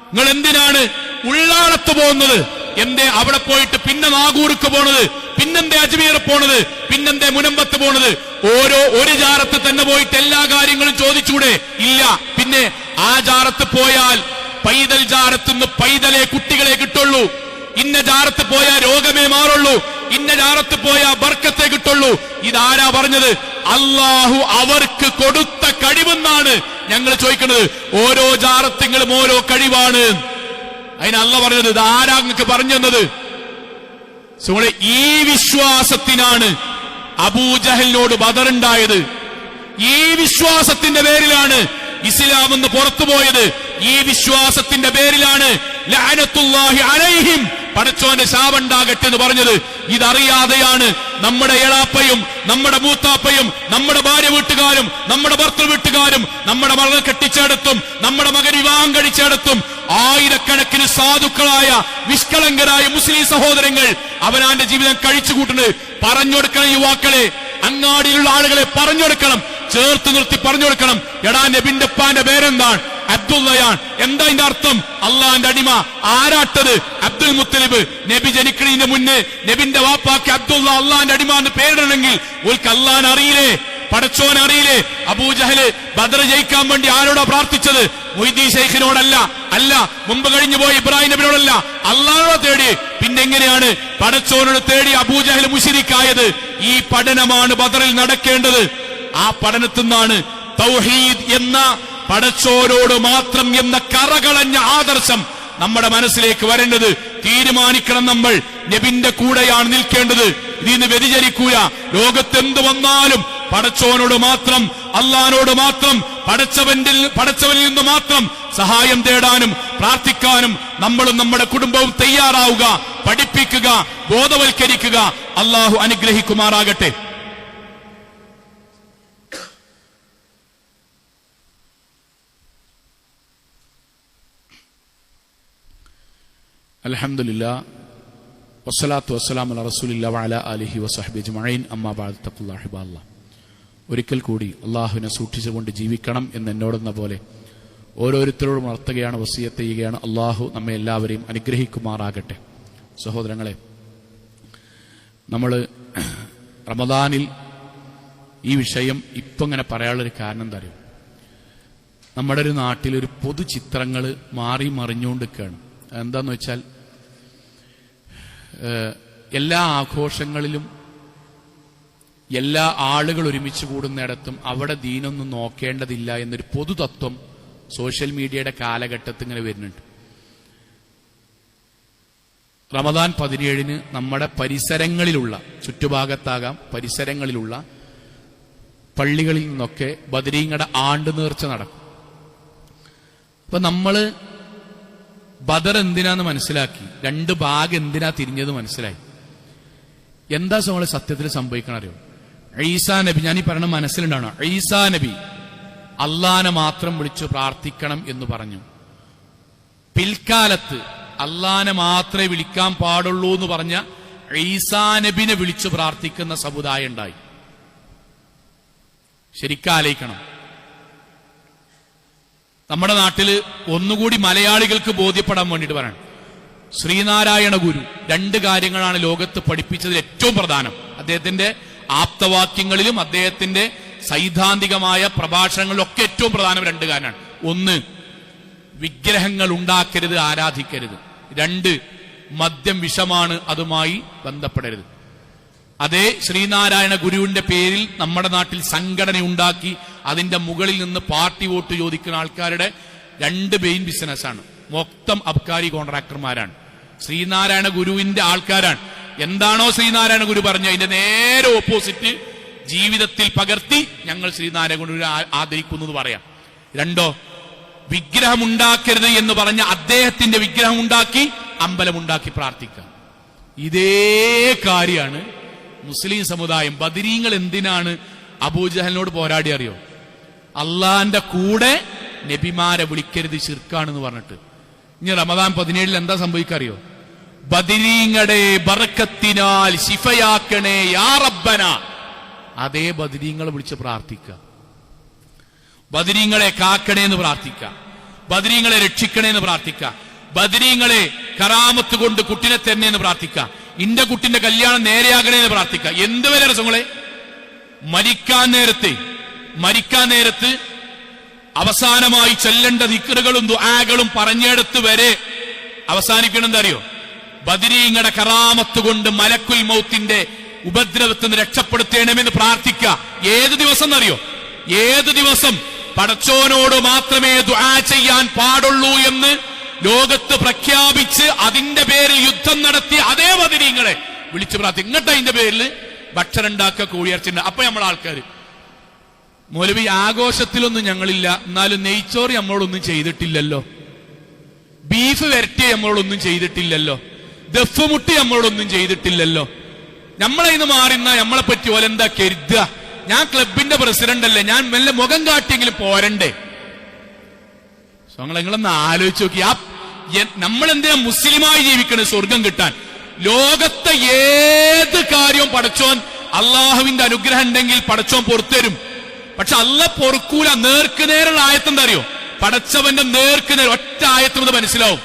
നിങ്ങൾ എന്തിനാണ് ഉള്ളാളത്ത് പോകുന്നത്? എന്തേ അവിടെ പോയിട്ട് പിന്നെ നാഗൂർക്ക് പോണത്? പിന്നെന്തേ അജ്മീർ പോണത്? പിന്നെന്തേ മുനമ്പത്ത് പോണത്? ഒരു ജാറത്ത് തന്നെ പോയിട്ട് എല്ലാ കാര്യങ്ങളും ചോദിച്ചൂടെ? ഇല്ല. പിന്നെ ആ ജാറത്ത് പോയാൽ പൈതൽ ജാറത്തുനിന്ന് പൈതലെ കുട്ടികളെ കിട്ടുള്ളൂ. ഇന്ന ജാറത്ത് പോയാൽ രോഗമേ മാറുള്ളൂ. ഇന്ന ജാറത്ത് പോയാൽ ബർക്കത്തെ കിട്ടുള്ളൂ. ഇതാരാ പറഞ്ഞത്? അള്ളാഹു അവർക്ക് കൊടുത്ത കഴിവെന്നാണ് ഞങ്ങൾ ചോദിക്കുന്നത്. ഓരോ ജാറത്തിങ്ങളും ഓരോ കഴിവാണ്. അതിന് അള്ള പറഞ്ഞത് ഇതാരാ നിങ്ങൾക്ക് പറഞ്ഞു തന്നത്? ഈ വിശ്വാസത്തിനാണ് അബൂജഹലിനോട് ബദറുണ്ടായത്. ഈ വിശ്വാസത്തിന്റെ പേരിലാണ് ഇസ്ലാം എന്ന് പുറത്തുപോയത്. ഈ വിശ്വാസത്തിന്റെ പേരിലാണ് ലഅനത്തുല്ലാഹി അലൈഹിം, പടച്ചോന്റെ ശാപമുണ്ടാകട്ടെ എന്ന് പറഞ്ഞത്. ഇതറിയാതെയാണ് നമ്മുടെ എളാപ്പയും നമ്മുടെ മൂത്താപ്പയും നമ്മുടെ ഭാര്യ വീട്ടുകാരും നമ്മുടെ ഭർത്തൃ വീട്ടുകാരും നമ്മുടെ മകൾ കെട്ടിച്ചെടുത്തും നമ്മുടെ മകൻ വിവാഹം കഴിച്ചെടുത്തും ആയിരക്കണക്കിന് സാധുക്കളായ നിഷ്കളങ്കരായ മുസ്ലിം സഹോദരങ്ങൾ അവനാന്റെ ജീവിതം കഴിച്ചു കൂട്ടുന്നത്. പറഞ്ഞുകൊടുക്കണം യുവാക്കളെ, അങ്ങാടിയിലുള്ള ആളുകളെ പറഞ്ഞുകൊടുക്കണം, ചേർത്ത് നിർത്തി പറഞ്ഞുകൊടുക്കണം. എടാ, നബിന്റെ ഉപ്പാന്റെ പേരെന്താണ്? അബ്ദുള്ളയാണ്. എന്താ ഇതിന്റെ അർത്ഥം? അള്ളാന്റെ അടിമ. ആരാട്ടത്? അബ്ദുൽ മുത്തലിബ്. നബി ജനിക്കുന്നതിന് മുന്നേ നബിന്റെ വാപ്പാക്ക് അബ്ദുള്ള അള്ളാന്റെ അടിമ എന്ന് പേരിടണമെങ്കിൽ ഓൽക്ക് അള്ളാൻ അറിയില്ലേ? പടച്ചോൻ അറിയില്ലേ? അബൂജഹല് ബദർ ജയിക്കാൻ വേണ്ടി ആരോടാ പ്രാർത്ഥിച്ചത്? മൊയ്തീൻ ശൈഖിനോടല്ല. അല്ല, മുമ്പ് കഴിഞ്ഞു പോയ ഇബ്രാഹിം നബിയോടല്ല, അള്ളാഹോട് തേടി. പിന്നെ എങ്ങനെയാണ് പടച്ചോനോട് തേടി അബൂജഹൽ മുശ്രിക്കായത്? ഈ പഠനമാണ് ബദറിൽ നടക്കേണ്ടത്. ആ പഠനത്തിൽ നിന്നാണ് തൗഹീദ് എന്ന പടച്ചോരോട് മാത്രം എന്ന കറകളഞ്ഞ ആദർശം നമ്മുടെ മനസ്സിലേക്ക് വരേണ്ടത്. തീരുമാനിക്കണം, നമ്മൾ നബിന്റെ കൂടെയാണ് നിൽക്കേണ്ടത്. ഇതിന്ന് വ്യതിചരിക്കൂല. ലോകത്തെന്ത് വന്നാലും പടച്ചോനോട് മാത്രം, അള്ളാനോട് മാത്രം, പടച്ചവനിൽ നിന്ന് മാത്രം സഹായം തേടാനും പ്രാർത്ഥിക്കാനും നമ്മളും നമ്മുടെ കുടുംബവും തയ്യാറാവുക, പഠിപ്പിക്കുക, ബോധവൽക്കരിക്കുക. അള്ളാഹു അനുഗ്രഹിക്കുമാറാകട്ടെ. അൽഹംദുലില്ലാഹ് വസ്സലാത്തു വസ്സലാമു അലാ റസൂലില്ലാഹി വഅലാ ആലിഹി വസഹ്ബിഹി അജ്മഈൻ. അമ്മാ ബഅദ്. തഖ്വല്ലാഹി ഇബാദല്ലാഹ്. ഒരിക്കൽ കൂടി അള്ളാഹുവിനെ സൂക്ഷിച്ചുകൊണ്ട് ജീവിക്കണം എന്ന് എന്നോടെന്ന പോലെ ഓരോരുത്തരോടും ഉണർത്തുകയാണ്, വസിയത്ത് ചെയ്യുകയാണ്. അള്ളാഹു നമ്മെ എല്ലാവരെയും അനുഗ്രഹിക്കുമാറാകട്ടെ. സഹോദരങ്ങളെ, നമ്മൾ റമദാനിൽ ഈ വിഷയം ഇപ്പം ഇങ്ങനെ പറയാനുള്ളൊരു കാരണം എന്താ അറിയോ? നമ്മുടെ ഒരു നാട്ടിലൊരു പൊതുചിത്രങ്ങൾ മാറി മറിഞ്ഞുകൊണ്ടിരിക്കുകയാണ്. എന്താന്ന് വെച്ചാൽ, എല്ലാ ആഘോഷങ്ങളിലും എല്ലാ ആളുകൾ ഒരുമിച്ച് കൂടുന്നിടത്തും അവിടെ ദീനൊന്നും നോക്കേണ്ടതില്ല എന്നൊരു പൊതുതത്വം സോഷ്യൽ മീഡിയയുടെ കാലഘട്ടത്തിൽ ഇങ്ങനെ വരുന്നുണ്ട്. റമദാൻ 17 നമ്മുടെ പരിസരങ്ങളിലുള്ള, ചുറ്റുഭാഗത്താകാം പരിസരങ്ങളിലുള്ള പള്ളികളിൽ നിന്നൊക്കെ ബദരീങ്ങളുടെ ആണ്ടുനേർച്ച നടക്കും. അപ്പൊ നമ്മള് ബദർ എന്തിനാന്ന് മനസ്സിലാക്കി, 2 ഭാഗം എന്തിനാ തിരിഞ്ഞത് മനസ്സിലായി. എന്താ നമ്മള് സത്യത്തിൽ സംഭവിക്കണം അറിയോ? ഈസാ നബി, ഞാൻ ഈ പറഞ്ഞ മനസ്സിലുണ്ടാണോ? ഈസാ നബി അള്ളാനെ മാത്രം വിളിച്ചു പ്രാർത്ഥിക്കണം എന്ന് പറഞ്ഞു. പിൽക്കാലത്ത് അള്ളാനെ മാത്രമേ വിളിക്കാൻ പാടുള്ളൂ എന്ന് പറഞ്ഞ ഈസാ നബിനെ വിളിച്ചു പ്രാർത്ഥിക്കുന്ന സമുദായം ഉണ്ടായി. ശരിക്കാലോചിക്കണം. നമ്മുടെ നാട്ടില് ഒന്നുകൂടി മലയാളികൾക്ക് ബോധ്യപ്പെടാൻ വേണ്ടിയിട്ട് പറയണം. ശ്രീനാരായണ ഗുരു 2 കാര്യങ്ങളാണ് ലോകത്ത് പഠിപ്പിച്ചതിൽ ഏറ്റവും പ്രധാനം. അദ്ദേഹത്തിന്റെ ആപ്തവാക്യങ്ങളിലും അദ്ദേഹത്തിന്റെ സൈദ്ധാന്തികമായ പ്രഭാഷണങ്ങളിലൊക്കെ ഏറ്റവും പ്രധാനം 2 കാര്യമാണ്. ഒന്ന്, വിഗ്രഹങ്ങൾ ഉണ്ടാക്കരുത്, ആരാധിക്കരുത്. 2, മദ്യം വിഷമാണ്, അതുമായി ബന്ധപ്പെടരുത്. അതേ ശ്രീനാരായണ ഗുരുവിന്റെ പേരിൽ നമ്മുടെ നാട്ടിൽ സംഘടന ഉണ്ടാക്കി അതിന്റെ മുകളിൽ നിന്ന് പാർട്ടി വോട്ട് ചോദിക്കുന്ന ആൾക്കാരുടെ 2 മെയിൻ ബിസിനസ്സാണ്. മൊത്തം അബ്കാരി കോൺട്രാക്ടർമാരാണ്, ശ്രീനാരായണ ഗുരുവിന്റെ ആൾക്കാരാണ്. എന്താണോ ശ്രീനാരായണ ഗുരു പറഞ്ഞ അതിന്റെ നേരെ ഓപ്പോസിറ്റ് ജീവിതത്തിൽ പകർത്തി ഞങ്ങൾ ശ്രീനാരായണ ഗുരുവിനെ ആദരിക്കുന്നു പറയാം. 2, വിഗ്രഹം ഉണ്ടാക്കരുത് എന്ന് പറഞ്ഞ അദ്ദേഹത്തിന്റെ വിഗ്രഹം ഉണ്ടാക്കി അമ്പലമുണ്ടാക്കി പ്രാർത്ഥിക്കാം. ഇതേ കാര്യമാണ് മുസ്ലിം സമുദായം. ബദരീങ്ങൾ എന്തിനാണ് അബൂജഹലിനോട് പോരാടി അറിയോ? അള്ളാന്റെ കൂടെ നബിമാരെ വിളിക്കരുത്, ശിർക്കാണെന്ന് പറഞ്ഞിട്ട്. ഇനി റമദാൻ 17 എന്താ സംഭവിക്കറിയോ? ബദരീങ്ങളുടെ ബറക്കത്തിനാൽ ശിഫയാക്കണേ യാ റബ്ബന. അതേ ബദരീങ്ങളെ വിളിച്ച് പ്രാർത്ഥിക്കുക, ബദരീങ്ങളെ കാക്കണേ എന്ന് പ്രാർത്ഥിക്കുക, ബദരീങ്ങളെ രക്ഷിക്കണേ എന്ന് പ്രാർത്ഥിക്കുക, ബദരീങ്ങളെ കറാമത്ത് കൊണ്ട് കുട്ടിനെ തന്നെ എന്ന് പ്രാർത്ഥിക്കുക, ഇന്റെ കുട്ടിന്റെ കല്യാണം നേരെയാകണേ എന്ന് പ്രാർത്ഥിക്കുക. എന്തുവരെ രസങ്ങളെ മരിക്കാൻ നേരത്ത് അവസാനമായി ചൊല്ലേണ്ട ദിക്റുകളും ദുആകളും പറഞ്ഞെടുത്ത് വരെ അവസാനിക്കണം. എന്താ അറിയോ? ബദരീങ്ങളുടെ കറാമത്ത് കൊണ്ട് മലക്കുൽ മൗത്തിന്റെ ഉപദ്രവത്തിൽ നിന്ന് രക്ഷപ്പെടുത്തേണമെന്ന് പ്രാർത്ഥിക്കുക. ഏത് ദിവസം എന്നറിയോ? ഏത് ദിവസം പടച്ചോനോട് മാത്രമേ ദുആ ചെയ്യാൻ പാടുള്ളൂ എന്ന് ലോകത്ത് പ്രഖ്യാപിച്ച് അതിന്റെ പേരിൽ യുദ്ധം നടത്തി അതേ ബദരീങ്ങളെ വിളിച്ചു പ്രാർത്ഥിക്കും. ഇങ്ങോട്ട് അതിന്റെ പേരിൽ ഭക്ഷണം ഉണ്ടാക്കുക, കോഴിയിറച്ചിണ്ട്. അപ്പൊ നമ്മളെ ആൾക്കാർ മൗലവി ആഘോഷത്തിലൊന്നും ഞങ്ങളില്ല, എന്നാലും നെയ്ച്ചോറ് നമ്മളോടൊന്നും ചെയ്തിട്ടില്ലല്ലോ, ബീഫ് വരട്ടി നമ്മളോടൊന്നും ചെയ്തിട്ടില്ലല്ലോ, ദഫ് മുട്ടി നമ്മളോടൊന്നും ചെയ്തിട്ടില്ലല്ലോ, നമ്മളതിന് മാറുന്ന നമ്മളെ പറ്റി ഓലെന്താ കരുതുക? ഞാൻ ക്ലബിന്റെ പ്രസിഡന്റ് അല്ലേ, ഞാൻ മെല്ലെ മുഖം കാട്ടിയെങ്കിലും പോരണ്ടേ? നിങ്ങളൊന്ന് ആലോചിച്ച് നോക്കി. നമ്മളെന്തിനാ മുസ്ലിമായി ജീവിക്കണേ? സ്വർഗം കിട്ടാൻ. ലോകത്തെ ഏത് കാര്യവും പടച്ചോൻ അള്ളാഹുവിന്റെ അനുഗ്രഹം ഉണ്ടെങ്കിൽ പടച്ചോൻ പൊറുത്തരും. പക്ഷെ അല്ല പൊറുക്കൂല. നേർക്കുനേരുള്ള ആയത്തെന്താ അറിയോ? പടച്ചവന്റെ നേർക്കുനേർ ഒറ്റ ആയത്തുന്നത് മനസ്സിലാവും.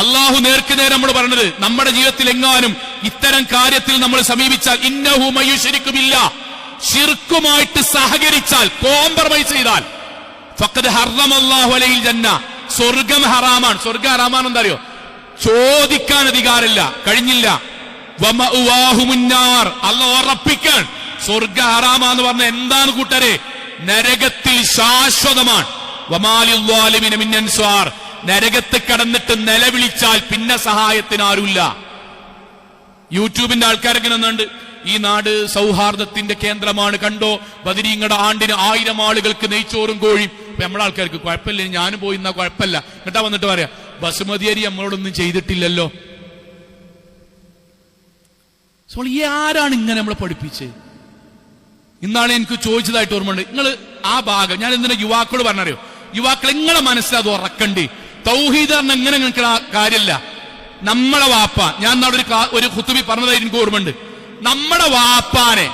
അള്ളാഹു നേർക്കുനേർ നമ്മൾ പറഞ്ഞത് നമ്മുടെ ജീവിതത്തിൽ എങ്ങാനും ഇത്തരം കാര്യത്തിൽ നമ്മൾ സമീപിച്ചാൽ, ഇന്നഹു മയ്യുശ്രികു ബില്ലാഹ്, ശിർക്കുമായിട്ട് സഹകരിച്ചാൽ, കോംപ്രമൈസ് ചെയ്താൽ, ഫഖദ് ഹറമല്ലാഹു അലൈഹിൽ ജന്ന, സ്വർഗം ഹറാമാണ്. സ്വർഗം ഹറാമാണ് എന്താ അറിയോ? ചോദിക്കാൻ അധികാരമില്ല, കഴിഞ്ഞില്ല. വമഅവാഹുമുന്നാർ, അല്ലാഹു ഉറപ്പിക്കാൻ സ്വർഗ ഹറാമാന്ന് പറഞ്ഞ എന്താണ് കൂട്ടരെ? നരകത്തിൽ ശാശ്വതമാണ്. വമാലിൽ ളാലിമിന മിൻ അൻസാർ, നരകത്ത് കടന്നിട്ട് നിലവിളിച്ചാൽ പിന്നെ സഹായത്തിന് ആരുമില്ല. യൂട്യൂബിന്റെ ആൾക്കാരൊക്കെ നിന്നുണ്ട്, ഈ നാട് സൗഹാർദ്ദത്തിന്റെ കേന്ദ്രമാണ്, കണ്ടോ ബദരീങ്ങളുടെ ആണ്ടിന് 1000 ആളുകൾക്ക് നെയ്ച്ചോറും കോഴിയും. അപ്പൊ നമ്മളെ ആൾക്കാർക്ക് കുഴപ്പമില്ല, ഞാനും പോയി എന്നാ കുഴപ്പമില്ല. എന്നിട്ടാ വന്നിട്ട് പറയാ ബസുമതി അരി നമ്മളോടൊന്നും ചെയ്തിട്ടില്ലല്ലോ. ഈ ആരാണ് ഇങ്ങനെ നമ്മളെ പഠിപ്പിച്ച്? ഇന്നാണ് എനിക്ക് ചോദിച്ചതായിട്ട് ഓർമ്മയുണ്ട്. നിങ്ങൾ ആ ഭാഗം ഞാൻ എന്തിനാ യുവാക്കളോട് പറഞ്ഞറിയോ? യുവാക്കൾ നിങ്ങളെ മനസ്സിലത് ഉറക്കണ്ടി. തൗഹീദ് പറഞ്ഞ എങ്ങനെ നിങ്ങൾക്ക് കാര്യമില്ല. നമ്മളെ വാപ്പ, ഞാൻ നാളെ ഒരു ഖുതുബി പറഞ്ഞതായിട്ട് എനിക്ക് ഓർമ്മയുണ്ട്. നമ്മുടെ വാപ്പാനെ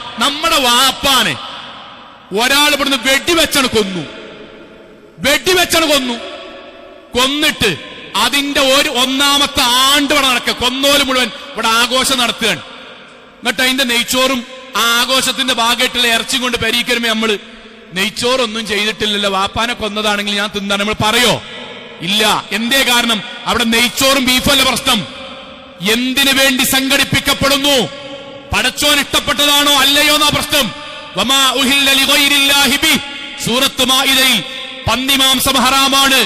ഒരാൾ ഇവിടുന്ന് വെടിവെച്ചാണ് കൊന്നിട്ട് അതിന്റെ ഒരു 1ാമത്തെ ആണ്ട് ഇവിടെ നടക്കുക. കൊന്നോല് മുഴുവൻ ഇവിടെ ആഘോഷം നടത്തുകയാണ്. എന്നിട്ട് അതിന്റെ നെയ്ച്ചോറും ആ ആഘോഷത്തിന്റെ ഭാഗമായിട്ടുള്ള ഇറച്ചിയും കൊണ്ട് പെരീക്കരുമേ നമ്മള് നെയ്ച്ചോറൊന്നും ചെയ്തിട്ടില്ലല്ലോ, വാപ്പാനെ കൊന്നതാണെങ്കിൽ ഞാൻ തിന്നാണ് നമ്മൾ പറയോ? ഇല്ല. എന്തേ കാരണം? അവിടെ നെയ്ച്ചോറും ബീഫല്ല പ്രശ്നം. എന്തിനു വേണ്ടി സംഘടിപ്പിക്കപ്പെടുന്നു? പടച്ചോൻ ഇഷ്ടപ്പെട്ടതാണോ അല്ലയോ എന്നാ പ്രശ്നം. വമാ ഉഹില്ല ലിഗൈരില്ലാഹി ബി, സൂറത്ത് മാഇദയിൽ പന്നിമാംസം ഹറാമാണ്,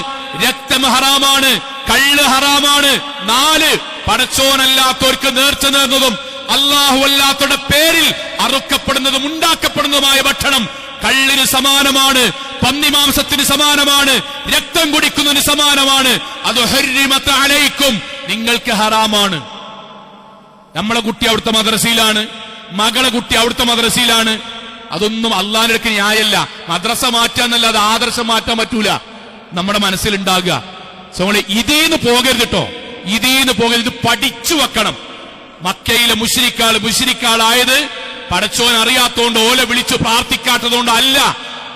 രക്തം ഹറാമാണ്, കള്ള് ഹറാമാണ്. 4 പടച്ചോനല്ലാത്തവർക്ക് നേർച്ച നേർന്നതും അല്ലാഹു അല്ലാത്തവരുടെ പേരിൽ അറുക്കപ്പെടുന്നതും ഉണ്ടാക്കപ്പെടുന്നതുമായ ഭക്ഷണം കള്ളിന് സമാനമാണ്, പന്നിമാംസത്തിന് സമാനമാണ്, രക്തം കുടിക്കുന്നതിന് സമാനമാണ്. അത് ഹുർരിമത അലൈക്കും, നിങ്ങൾക്ക് ഹറാമാണ്. നമ്മളെ കുട്ടി അവിടുത്തെ മദ്രസയിലാണ്, മകളെ കുട്ടി അവിടുത്തെ മദ്രസയിലാണ്. അതൊന്നും അള്ളാഹിന്റെ അടുക്ക് ന്യായമല്ല. മദ്രസ മാറ്റാന്നല്ലാതെ ആദർശം മാറ്റാൻ പറ്റൂല. നമ്മുടെ മനസ്സിലുണ്ടാകുക ഇതീന്ന് പോകരുത് കേട്ടോ, ഇതീന്ന് പോകരുത്. പഠിച്ചു വെക്കണം. മക്കയിലെ മുശ്രിക്കാളായത് പടച്ചോൻ അറിയാത്തോണ്ട് ഓല വിളിച്ചു പ്രാർത്ഥിക്കാത്തതുകൊണ്ട് അല്ല,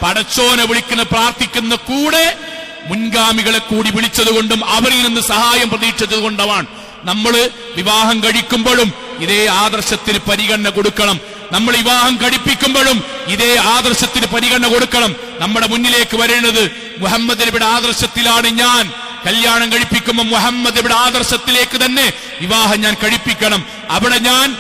പടച്ചോനെ വിളിക്കുന്ന പ്രാർത്ഥിക്കുന്ന കൂടെ മുൻഗാമികളെ കൂടി വിളിച്ചതുകൊണ്ടും അവരിൽ നിന്ന് സഹായം പ്രതീക്ഷിച്ചത് കൊണ്ടുമാണ്. നമ്മൾ വിവാഹം കഴിക്കുമ്പോഴും ഇതേ ആദർശത്തിന് പരിഗണന കൊടുക്കണം. നമ്മൾ വിവാഹം കഴിപ്പിക്കുമ്പോഴും ഇതേ ആദർശത്തിന് പരിഗണന കൊടുക്കണം. നമ്മുടെ മുന്നിലേക്ക് വരേണ്ടത് മുഹമ്മദ് നബിയുടെ ആദർശത്തിലാണ്. ഞാൻ കല്യാണം കഴിപ്പിക്കുമ്പോൾ മുഹമ്മദ് നബിയുടെ ആദർശത്തിലേക്ക് തന്നെ വിവാഹം ഞാൻ കഴിപ്പിക്കണം. അവിടെ ഞാൻ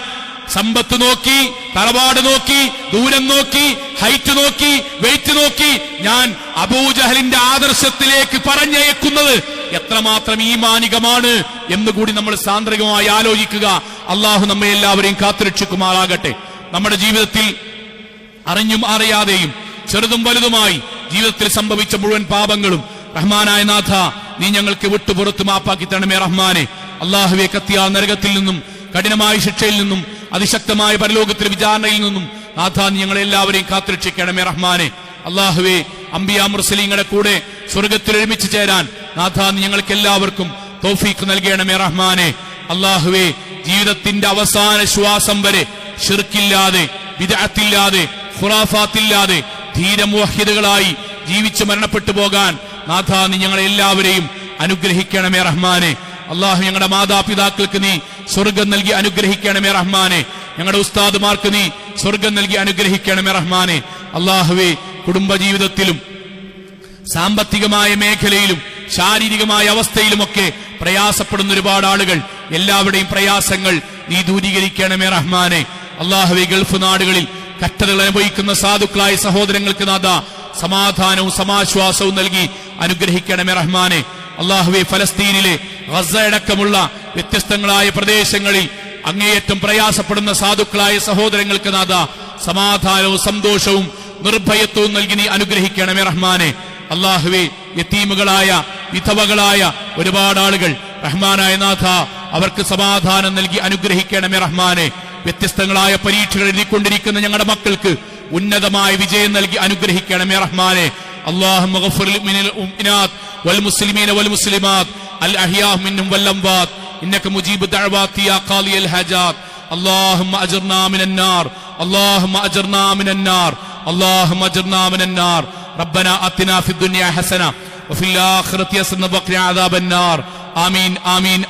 സമ്പത്ത് നോക്കി, തറവാട് നോക്കി, ദൂരം നോക്കി, ഹൈറ്റ് നോക്കി, വെയിറ്റ് നോക്കി ഞാൻ അബൂജഹലിന്റെ ആദർശത്തിലേക്ക് പറഞ്ഞയക്കുന്നത് എത്രമാത്രം ഈമാനികമാണ് എന്നുകൂടി നമ്മൾ സാന്ദ്രികമായി ആലോചിക്കുക. അള്ളാഹു നമ്മെ എല്ലാവരെയും കാത്തുരക്ഷിക്കുമാറാകട്ടെ. നമ്മുടെ ജീവിതത്തിൽ അറിഞ്ഞും അറിയാതെയും ചെറുതും വലുതുമായി ജീവിതത്തിൽ സംഭവിച്ച മുഴുവൻ പാപങ്ങളും റഹ്മാനായ നാഥ നീ ഞങ്ങൾക്ക് വിട്ടുപുറത്ത് മാപ്പാക്കി തരണമേ റഹ്മാനെ. അള്ളാഹുവെ, കത്തിയാ നരകത്തിൽ നിന്നും കഠിനമായ ശിക്ഷയിൽ നിന്നും അതിശക്തമായ പരലോകത്തിലെ വിചാരണയിൽ നിന്നും നാഥ നീ ഞങ്ങളെല്ലാവരെയും കാത്തുരക്ഷിക്കണമേ റഹ്മാനെ. അള്ളാഹുവെ, അംബിയാ മുർസലീങ്ങളുടെ കൂടെ സ്വർഗത്തിൽ ഒരുമിച്ച് ചേരാൻ നാഥ നീ ഞങ്ങൾക്ക് എല്ലാവർക്കും തൗഫീഖ് നൽകണമേ റഹ്മാനെ. അള്ളാഹുവെ, ജീവിതത്തിന്റെ അവസാന ശ്വാസം വരെ ശിർക്കില്ലാതെ, ബിദ്അത്തില്ലാതെ, ഖുറാഫാത്തില്ലാതെ ധീരമുവഹിദുകളായി ജീവിച്ച് മരണപ്പെട്ടു പോകാൻ നാഥ നീ ഞങ്ങളെ എല്ലാവരെയും അനുഗ്രഹിക്കണമേ റഹ്മാനെ. അള്ളാഹു, ഞങ്ങളുടെ മാതാപിതാക്കൾക്ക് നീ സ്വർഗം നൽകി അനുഗ്രഹിക്കണമേ റഹ്മാനെ. ഞങ്ങളുടെ ഉസ്താദുമാർക്ക് നീ സ്വർഗം നൽകി അനുഗ്രഹിക്കണമേ റഹ്മാനെ. അള്ളാഹുവെ, കുടുംബജീവിതത്തിലും സാമ്പത്തികമായ മേഖലയിലും ശാരീരികമായ അവസ്ഥയിലുമൊക്കെ പ്രയാസപ്പെടുന്ന ഒരുപാട് ആളുകൾ, എല്ലാവരുടെയും പ്രയാസങ്ങൾ നീ ദൂരീകരിക്കണമേ റഹ്മാനെ. അള്ളാഹുവെ, ഗൾഫ് നാടുകളിൽ കഷ്ടതകൾ അനുഭവിക്കുന്ന സാധുക്കളായ സഹോദരങ്ങൾക്ക് നാഥ സമാധാനവും സമാശ്വാസവും നൽകി അനുഗ്രഹിക്കണമേ റഹ്മാനെ. അള്ളാഹുവെ, ഫലസ്തീനിലെ ഗസയടക്കമുള്ള വ്യത്യസ്തങ്ങളായ പ്രദേശങ്ങളിൽ അങ്ങേയറ്റം പ്രയാസപ്പെടുന്ന സാധുക്കളായ സഹോദരങ്ങൾക്ക് നാഥ സമാധാനവും സന്തോഷവും നിർഭയത്വവും നൽകി നീ അനുഗ്രഹിക്കണമേ റഹ്മാനെ. അള്ളാഹുവെ, യതീമുകളായ വിധവകളായ ഒരുപാട് ആളുകൾ റഹ്മാനായ നാഥ അവർക്ക് സമാധാനം നൽകി അനുഗ്രഹിക്കണമേ റഹ്മാനെ. വ്യത്യസ്തങ്ങളായ പരീക്ഷകൾ എഴുതിക്കൊണ്ടിരിക്കുന്ന ഞങ്ങളുടെ മക്കൾക്ക് ഉന്നതമായ വിജയം നൽകി അനുഗ്രഹിക്കണമേ റഹ്മാനെ. اللهم اغفر للمؤمنات والمسلمين والمسلمات الأحياء منهم والأموات إنك مجيب الدعوات يا قاضي الحاجات. اللهم أجرنا من النار، اللهم أجرنا من النار، اللهم أجرنا من النار. ربنا آتنا في الدنيا حسنة وفي الآخرة حسنة وقنا عذاب النار. آمين آمين آمين.